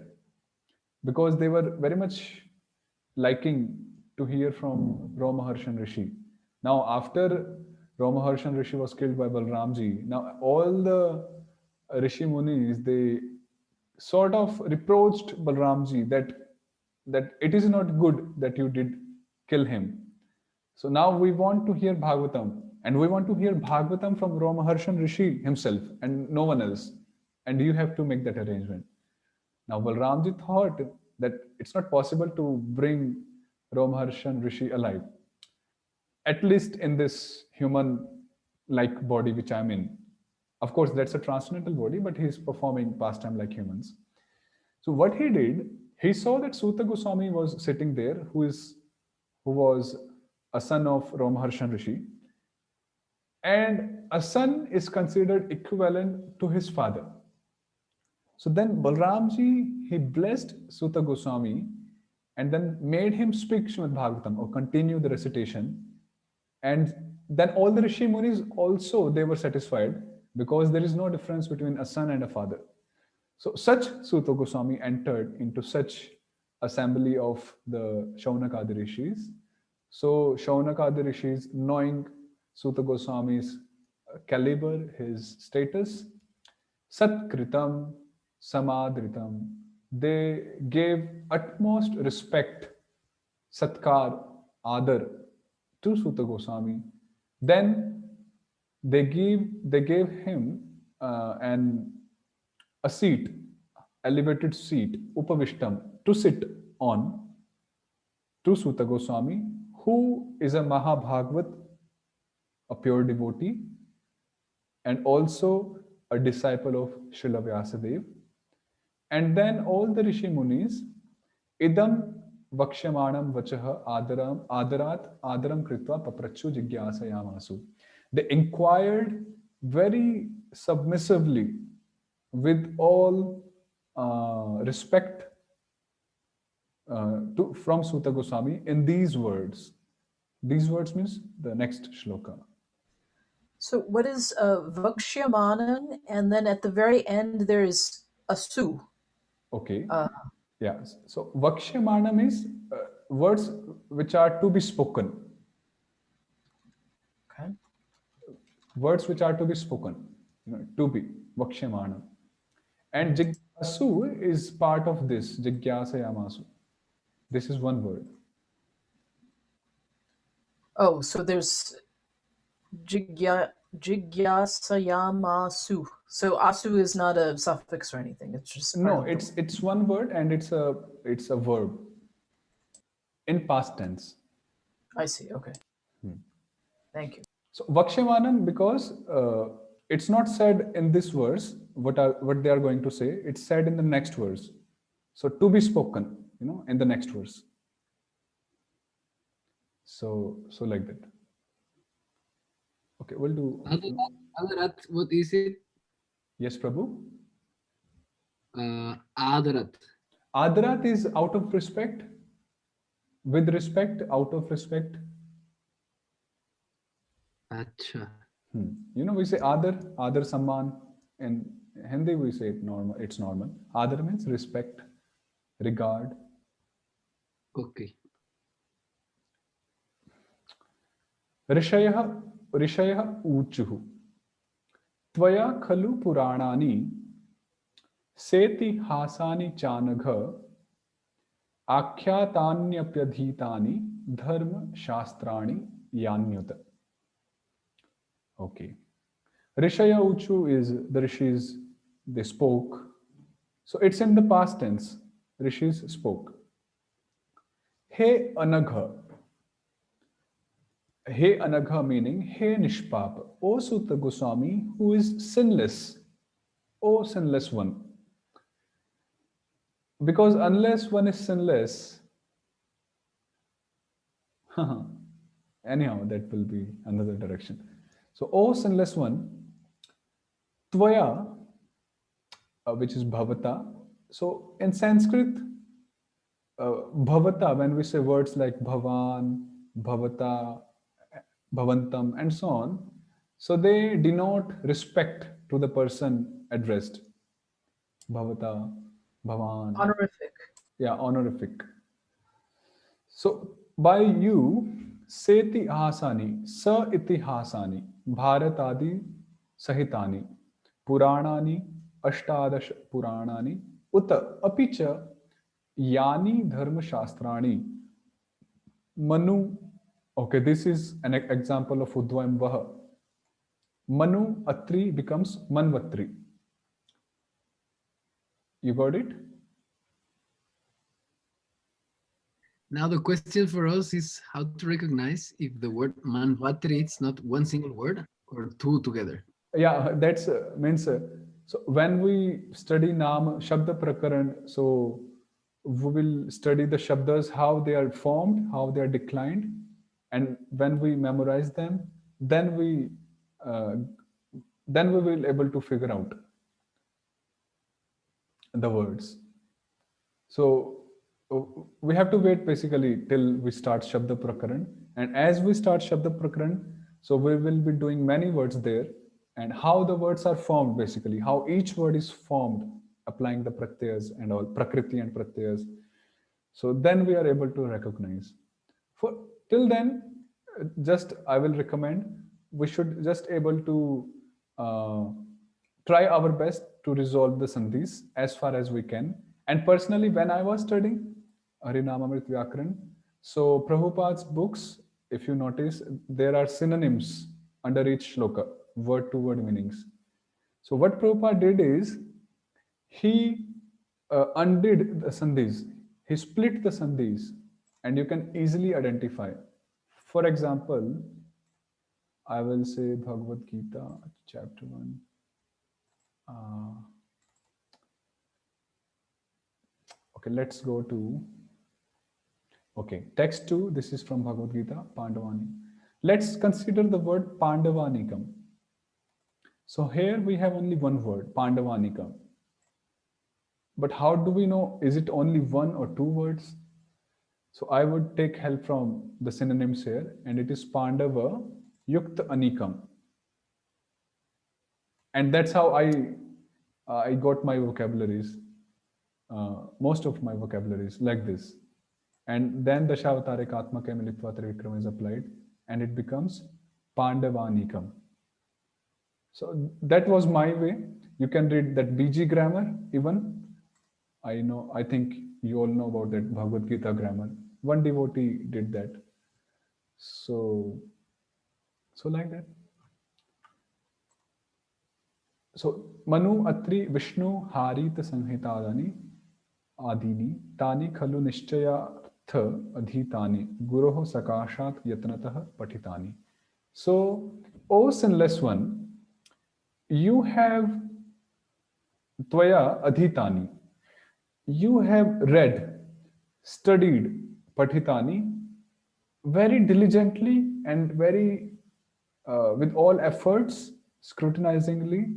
S1: because they were very much liking to hear from Romaharshan Rishi. Now, after Romaharshan Rishi was killed by Balramji, now all the Rishi Munis, they sort of reproached Balramji that it is not good that you did kill him. So now we want to hear Bhagavatam, and we want to hear Bhagavatam from Romaharshan Rishi himself and no one else. And you have to make that arrangement. Now Balramji thought that it's not possible to bring Romaharshan Rishi alive, at least in this human-like body which I'm in. Of course, that's a transcendental body, but he's performing pastime like humans. So what he did, he saw that Suta Goswami was sitting there, who was a son of Romaharshan Rishi, and a son is considered equivalent to his father. So then Balramji, he blessed Suta Goswami and then made him speak Srimad Bhagavatam or continue the recitation. And then all the Rishi Munis also, they were satisfied because there is no difference between a son and a father. So such Suta Goswami entered into such assembly of the Shaunakadi Rishis. So Shaunakadi Rishis, knowing Suta Goswami's caliber, his status, Satkritam, Samadritam, they gave utmost respect, Satkar, Adar to Suta Goswami. Then they gave him a seat, elevated seat, Upavishtam, to sit on, to Suta Goswami, who is a Mahabhagavat, a pure devotee, and also a disciple of Srila Vyasadeva. And then all the Rishi Munis, idam vakshamanam vachaha adaram kritva paprachu jigyasayamasu. They inquired very submissively, with all respect from Suta Goswami in these words. These words means the next shloka.
S3: So what is Vakshyamanam? And then at the very end, there is Asu.
S1: Okay. Yeah. So Vakshyamanam is words which are to be spoken.
S3: Okay.
S1: Words which are to be spoken. To be. Vakshyamanam. And Jigyasu is part of this. Jigyasayamasu. This is one word.
S3: Oh, so there's Jigyasayamasu. So asu is not a suffix or anything. It's just
S1: no. It's one word and it's a verb in past tense.
S3: I see. Okay. Thank you.
S1: So Vakshamanam, because it's not said in this verse what they are going to say. It's said in the next verse. So to be spoken, in the next verse. So like that. Okay, we'll do.
S2: Adarat, what is it?
S1: Yes, Prabhu.
S2: Adarat.
S1: Adarat is out of respect. With respect, out of respect.
S2: Acha.
S1: We say Adar Samman. In Hindi, we say it normal. It's normal. Adar means respect, regard.
S2: Okay.
S1: ऋषयः ऊचुः त्वया खलु पुराणानि सेतिहासानि चानघ आख्यातान्यप्यधीतानि धर्म शास्त्राणि यान्युत. Okay. Rishaya Uchu is the rishis, they spoke. So it's in the past tense. Rishis spoke. He Anagha. He Anagha meaning He Nishpapa. O Suta Goswami, who is sinless. O sinless one. Because unless one is sinless, anyhow, that will be another direction. So, O sinless one, Tvaya, which is Bhavata. So, in Sanskrit, Bhavata, when we say words like Bhavan, Bhavata, Bhavantam, and so on, so they denote respect to the person addressed. Bhavata, Bhavan.
S3: Honorific.
S1: Yeah, honorific. So by you, seti hasani, sa itihasani, bharatadi sahitani, puranani, ashtadash puranani, uta apicha yani dharma shastrani, manu. Okay, this is an example of udvayam vaha. Manu Atri becomes Manvatri. You got it?
S2: Now the question for us is how to recognize if the word Manvatri is not one single word or two together.
S1: Yeah, that's means so when we study Naam Shabda Prakaran, so we will study the Shabdas, how they are formed, how they are declined, and when we memorize them, then we will able to figure out the words. So we have to wait basically till we start Shabda Prakaran. And as we start Shabda Prakaran, so we will be doing many words there and how the words are formed basically, how each word is formed, applying the pratyas and all, prakriti and pratyas. So then we are able to recognize. For till then, just I will recommend we should just able to try our best to resolve the sandhis as far as we can. And personally, when I was studying Harinamamrit Vyakaran, so Prabhupada's books, if you notice, there are synonyms under each shloka, word to word meanings. So what Prabhupada did is, he undid the sandhis, he split the sandhis, and you can easily identify. For example, I will say Bhagavad Gita, chapter 1. Okay, let's go to, okay, text 2, this is from Bhagavad Gita, Pandavani. Let's consider the word Pandavanikam. So here we have only one word, Pandavanikam. But how do we know, is it only one or two words? So I would take help from the synonyms here, and it is Pandava Yukta Anikam. And that's how I got my vocabularies, most of my vocabularies like this. And then Dashavatare Katmake Militva Trivikram is applied, and it becomes Pandavanikam. So that was my way. You can read that BG grammar even. I think you all know about that Bhagavad Gita grammar. One devotee did that. So like that. So Manu Atri Vishnu Harita Sanhitadani Adini Tani Khalu Nishchayatha Adhitani Guroho Sakashat Yatnatah Patitani. So, O sinless one, you have Tvaya Adhitani. You have read, studied Patitani very diligently and very with all efforts, scrutinizingly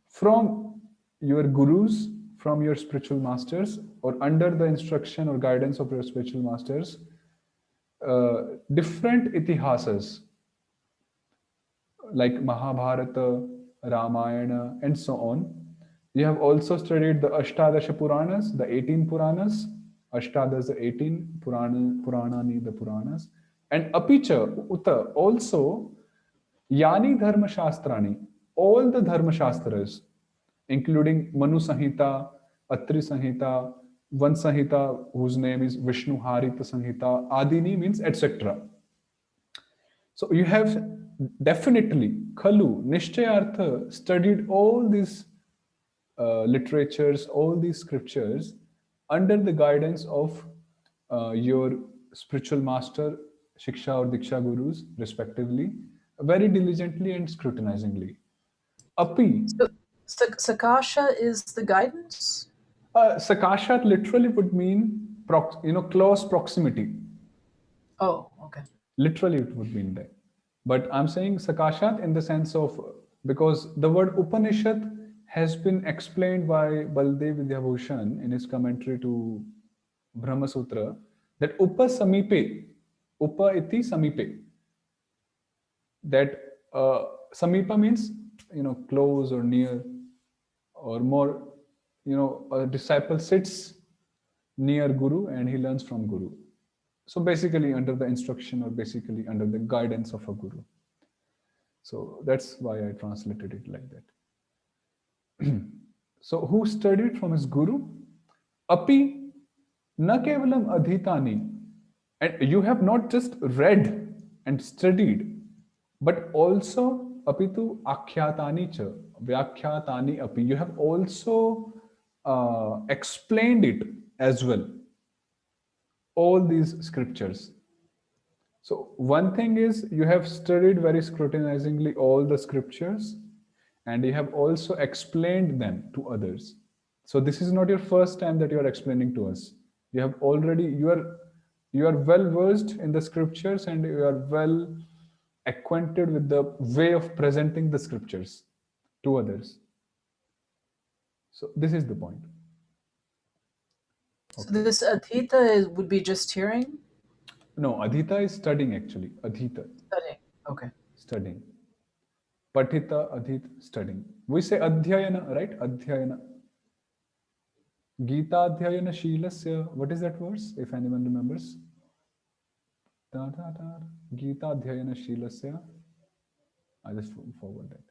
S1: from your gurus, from your spiritual masters, or under the instruction or guidance of your spiritual masters, different itihasas like Mahabharata, Ramayana, and so on. You have also studied the Ashtadasha Puranas, the 18 Puranas, Ashtadas, the 18, Puranani, the Puranas, and Apicha, Uta, also Yani Dharma Shastrani, all the Dharma Shastras, including Manu Sanhita, Atri Sanhita, one Sanhita whose name is Vishnu Harita Sanhita, Adini means etc. So you have definitely, Khalu, Nishchayartha, studied all these literatures, all these scriptures under the guidance of your spiritual master, Shiksha or Diksha gurus, respectively, very diligently and scrutinizingly. Api.
S3: So, Sakasha is the guidance?
S1: Sakasha literally would mean, close proximity.
S3: Oh, okay.
S1: Literally, it would mean that. But I'm saying Sakashat in the sense of, because the word Upanishad has been explained by Baldev Vidyabhushan in his commentary to Brahma Sutra, that Upa Samipe, Upa iti Samipe. That Samipa means, close or near, or more, a disciple sits near Guru and he learns from Guru. So basically under the instruction or basically under the guidance of a guru. So that's why I translated it like that. So who studied from his guru? Api na kevalam adhitani. And you have not just read and studied, but also apitu akhyatani cha, vyakhyatani api. You have also explained it as well. All these scriptures. So one thing is you have studied very scrutinizingly all the scriptures and you have also explained them to others. So this is not your first time that you are explaining to us. You have already, you are well versed in the scriptures and you are well acquainted with the way of presenting the scriptures to others. So this is the point.
S3: So this adhita would be just hearing?
S1: No, adhita is studying actually. Adhita.
S3: Studying. Okay.
S1: Studying. Patita, adhit, studying. We say adhyayana, right? Adhyayana. Gita adhyayana shilasya. What is that verse, if anyone remembers? Gita adhyayana shilasya. I just forgot that.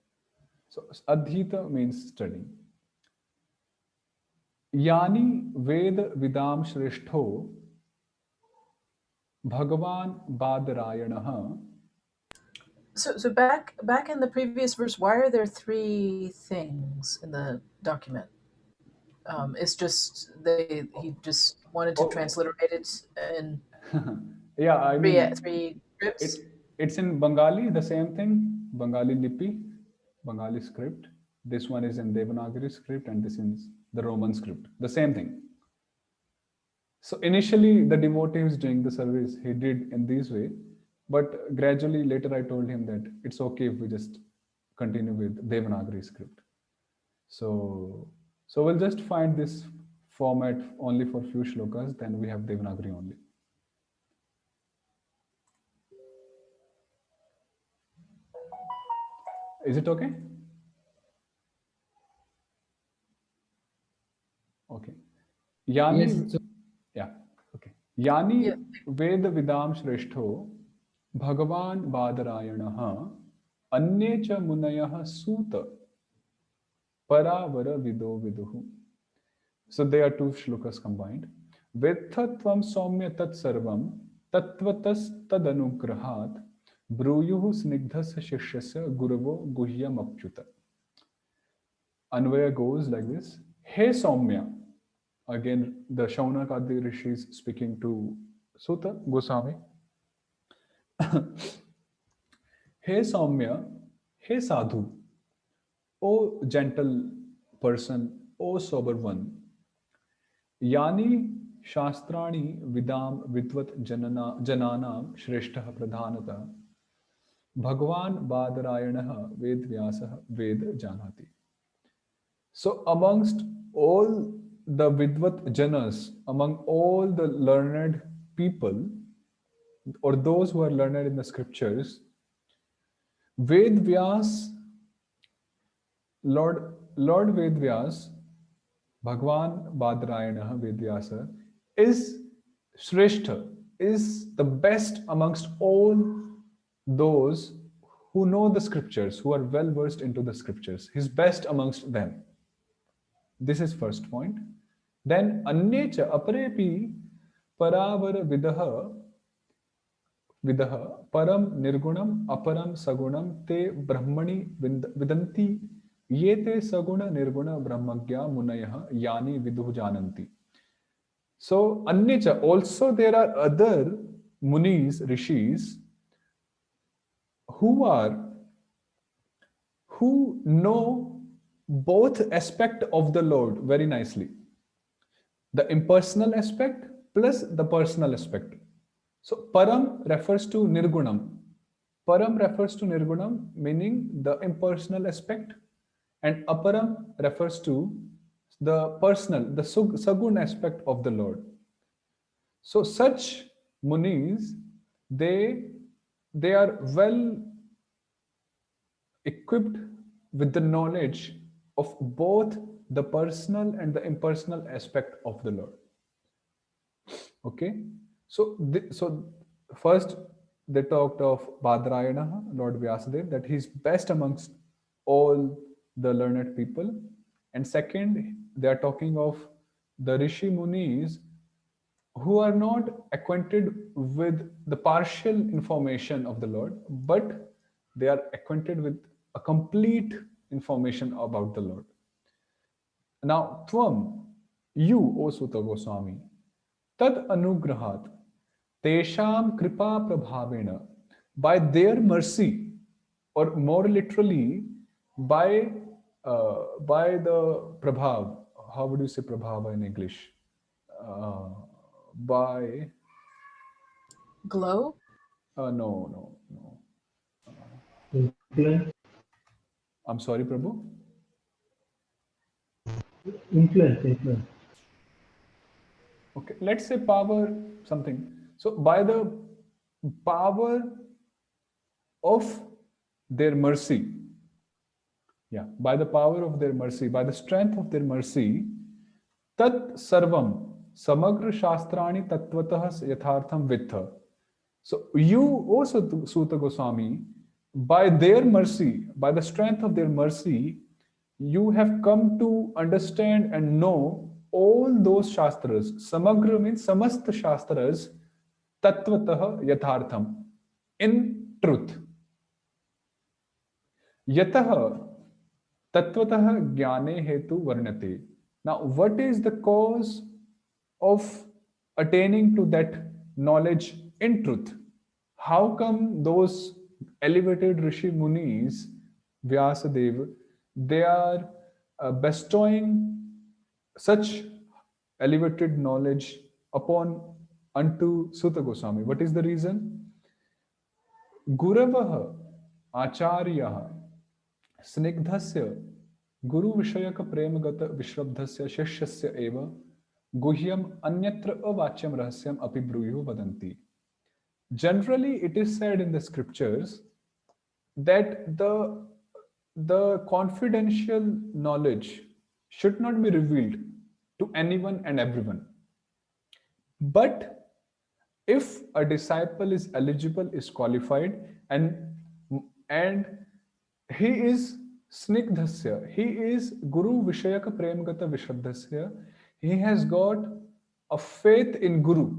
S1: So adhita means studying. Yani ved vidam shrestho Bhagavan Badarayanaha.
S3: So back in the previous verse, why are there three things in the document? It's just he just wanted to transliterate it in
S1: yeah, I mean
S3: three scripts.
S1: It's in Bengali, the same thing, Bengali Lipi, Bengali script. This one is in Devanagari script and this is the Roman script, the same thing. So initially the devotee who's doing the service, he did in this way, but gradually later I told him that it's okay if we just continue with Devanagari script. So we'll just find this format only for few shlokas, then we have Devanagari only. Is it okay? Okay. Yani,
S2: Yes,
S1: yeah, okay. Yani Veda Vidam Shrestho Bhagavan Badarayanaha Anye cha Munayaha Suta Paravara Vido Viduhu. So there are two shlokas combined. Vedthatvam Somya Tat Sarvam Tattvatas Tadanugrahat Bruyuhu Snigdhas Shishyasya Guravo Guhyam Apchuta. Anvaya goes like this. Hey Somya. Again, the Shaunakadi Rishi is speaking to Suta Goswami. Hey Soumya, hey Sadhu, O gentle person, O sober one, Yani Shastrani Vidam Vidvat Jananam Shrestha Pradhanata, Bhagwan Badarayanaha Ved Vyasaha Ved Janati. So amongst all the Vidvat Janas, among all the learned people, or those who are learned in the scriptures, Ved Vyas, Lord Ved Vyas, Bhagwan Badarayana Ved Vyasa, is Shrestha, is the best amongst all those who know the scriptures, who are well versed into the scriptures. He's best amongst them. This is first point. Then Anyecha Aparepi Paravara Vidaha Param Nirgunam Aparam Sagunam Te Brahmani Vidanti Yete Saguna Nirguna Brahmagya Munayaha Yani Viduh Jananti. So Anyecha, also there are other Munis, Rishis who know both aspect of the Lord very nicely. The impersonal aspect plus the personal aspect. So Param refers to Nirgunam. Param refers to Nirgunam, meaning the impersonal aspect, and Aparam refers to the personal, the Sagun aspect of the Lord. So such Munis, they are well equipped with the knowledge of both the personal and the impersonal aspect of the Lord. Okay, So first they talked of Badrayana, Lord Vyasadeva, that he's best amongst all the learned people. And second, they are talking of the Rishi Munis who are not acquainted with the partial information of the Lord, but they are acquainted with a complete information about the Lord. Now, Tvam, you, O Sutta Goswami, Tad Anugrahat, Tesham Kripa Prabhavena, by their mercy, or more literally, by the Prabhav. How would you say Prabhava in English? By
S3: Glow?
S1: no.
S5: Influence.
S1: I'm sorry, Prabhu.
S5: Influence.
S1: Okay, let's say power something. So by the power of their mercy, by the power of their mercy, by the strength of their mercy, tat sarvam samagra shastrani tatvatah yathartham vittha. So you also, Sutta Goswami, by their mercy, by the strength of their mercy, you have come to understand and know all those shastras. Samagra means samast shastras, tatvatah yathartham, in truth. Yatah tatvatah jnane hetu varnate. Now, what is the cause of attaining to that knowledge in truth? How come those elevated Rishi Munis, Vyasadeva, they are bestowing such elevated knowledge upon unto Sutta Goswami? What is the reason? Guravah Acharyah Snigdhasya Guru Vishayaka Premagata Vishrabdhasya Shishyasya Eva Guhyam Anyatra Avachyam Rahasyam Api Bruyu Vadanti. Generally, it is said in the scriptures that the confidential knowledge should not be revealed to anyone and everyone. But if a disciple is eligible, is qualified, and he is snigdhasya, he is Guru Vishayaka Premgata Vishrabdhasya, he has got a faith in Guru,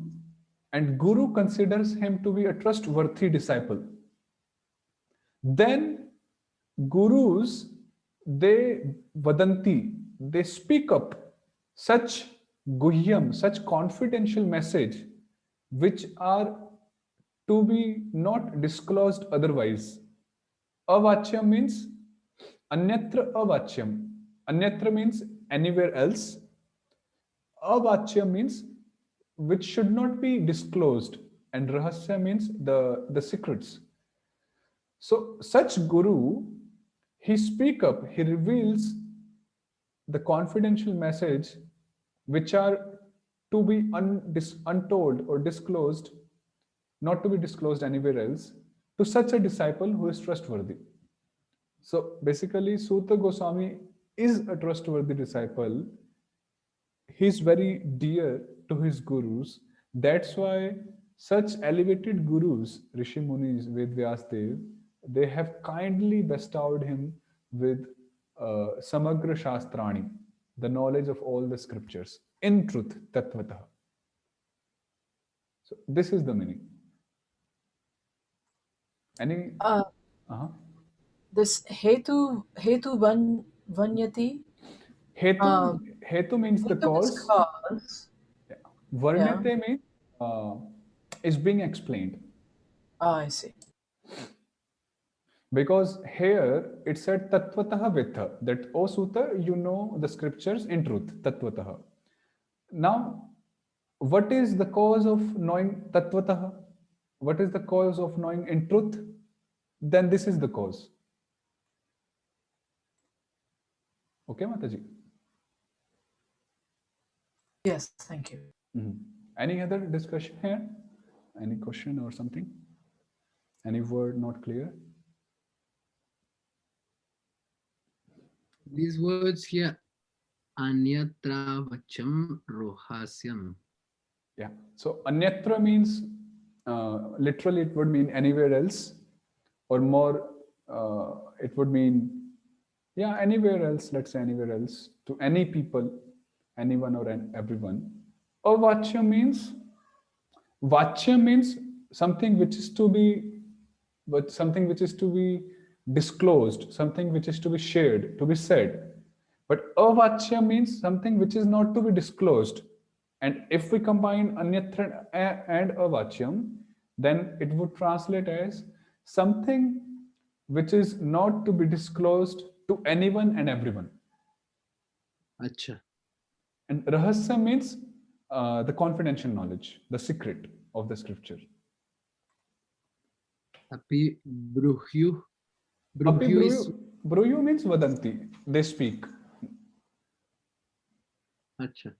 S1: and Guru considers him to be a trustworthy disciple. Then Gurus, they vadanti, they speak up such guhyam, such confidential message, which are to be not disclosed otherwise. Avachyam means anyatra avachyam. Anyatra means anywhere else. Avachyam means which should not be disclosed, and rahasya means the secrets. So such guru, he speak up, he reveals the confidential message which are to be untold or disclosed, not to be disclosed anywhere else, to such a disciple who is trustworthy. So basically, Sutta Goswami is a trustworthy disciple. He's very dear to his gurus. That's why such elevated gurus, Rishi Munis, Ved Vyasdev, they have kindly bestowed him with Samagra Shastrani, the knowledge of all the scriptures, in truth, Tattvataha. So this is the meaning. Any?
S3: This hetu vanyati.
S1: Hetu means the cause. Yeah. Varnate means is being explained.
S3: I see.
S1: Because here it said tattvataha vitha, that O Sutta, you know the scriptures in truth, tattvataha. Now, what is the cause of knowing tattvataha? What is the cause of knowing in truth? Then this is the cause. Okay, Mataji?
S3: Yes, thank you.
S1: Any other discussion here? Any question or something? Any word not clear?
S2: These words here, anyatra vacham rohasyam.
S1: Yeah. So anyatra means literally it would mean anywhere else, or more it would mean anywhere else. Let's say anywhere else, to any people, anyone or everyone. Vachya means something which is to be, but something which is to be disclosed, something which is to be shared, to be said. But avachya means something which is not to be disclosed. And if we combine anyatra and avachyam, then it would translate as something which is not to be disclosed to anyone and everyone.
S2: Acha.
S1: And rahasya means the confidential knowledge, the secret of the scripture.
S2: Api bruhyu.
S1: Api
S2: Bruhyu is
S1: bruyu means vadanti, they speak.
S2: acha.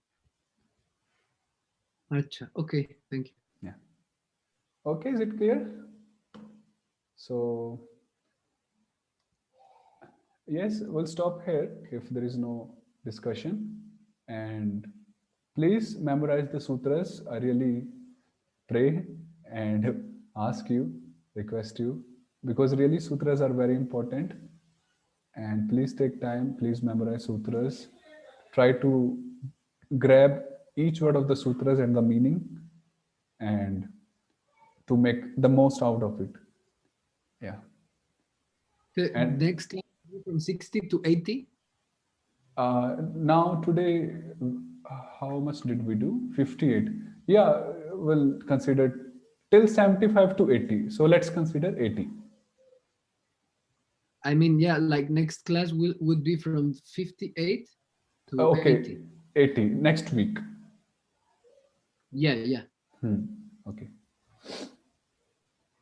S2: Acha. Okay, thank you.
S1: Yeah. Okay, is it clear? So, yes, we'll stop here if there is no discussion. And please memorize the sutras. I really pray and ask you, request you, because really sutras are very important. And please take time, please memorize sutras. Try to grab each word of the sutras and the meaning, and to make the most out of it. Yeah.
S2: The
S1: And
S2: next class from 60 to 80.
S1: Now today, how much did we do? 58. Yeah, we'll consider till 75 to 80. So let's consider 80.
S2: I mean, yeah, like next class would be from 58 to
S1: Okay,
S2: 80.
S1: 80 next week.
S2: Yeah.
S1: Okay.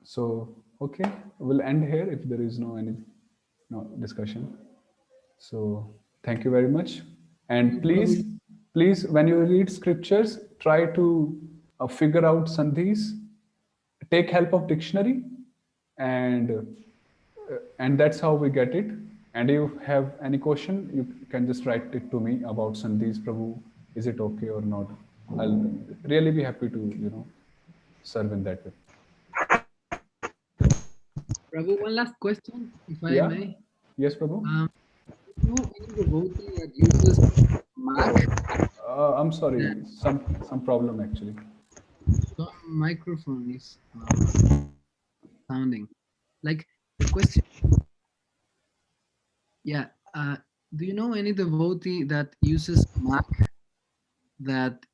S1: So, okay, we'll end here if there is no discussion. So, thank you very much. And please, when you read scriptures, try to figure out sandhis, take help of dictionary, and that's how we get it. And if you have any question, you can just write it to me about sandhis, Prabhu. Is it okay or not? I'll really be happy to serve in that way.
S2: Prabhu, one last question, if I may.
S1: Yes, Prabhu.
S2: You know any devotee that uses Mac?
S1: I'm sorry, some problem actually.
S2: Some microphone is sounding. Like the question. Yeah. Do you know any devotee that uses Mac that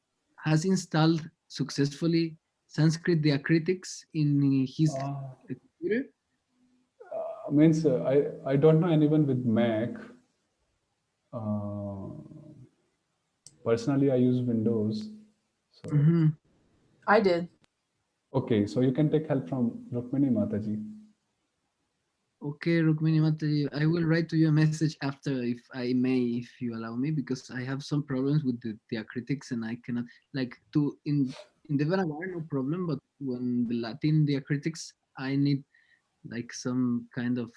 S2: has installed successfully Sanskrit diacritics in his computer?
S1: Means I don't know anyone with Mac. Personally, I use Windows. So
S3: I did.
S1: okay, so you can take help from Rukmini Mataji.
S2: Okay, Rukmini Mataji, I will write to you a message after, if I may, if you allow me, because I have some problems with the diacritics and I cannot, like, in Devanagari, no problem, but when the Latin diacritics, I need like some kind of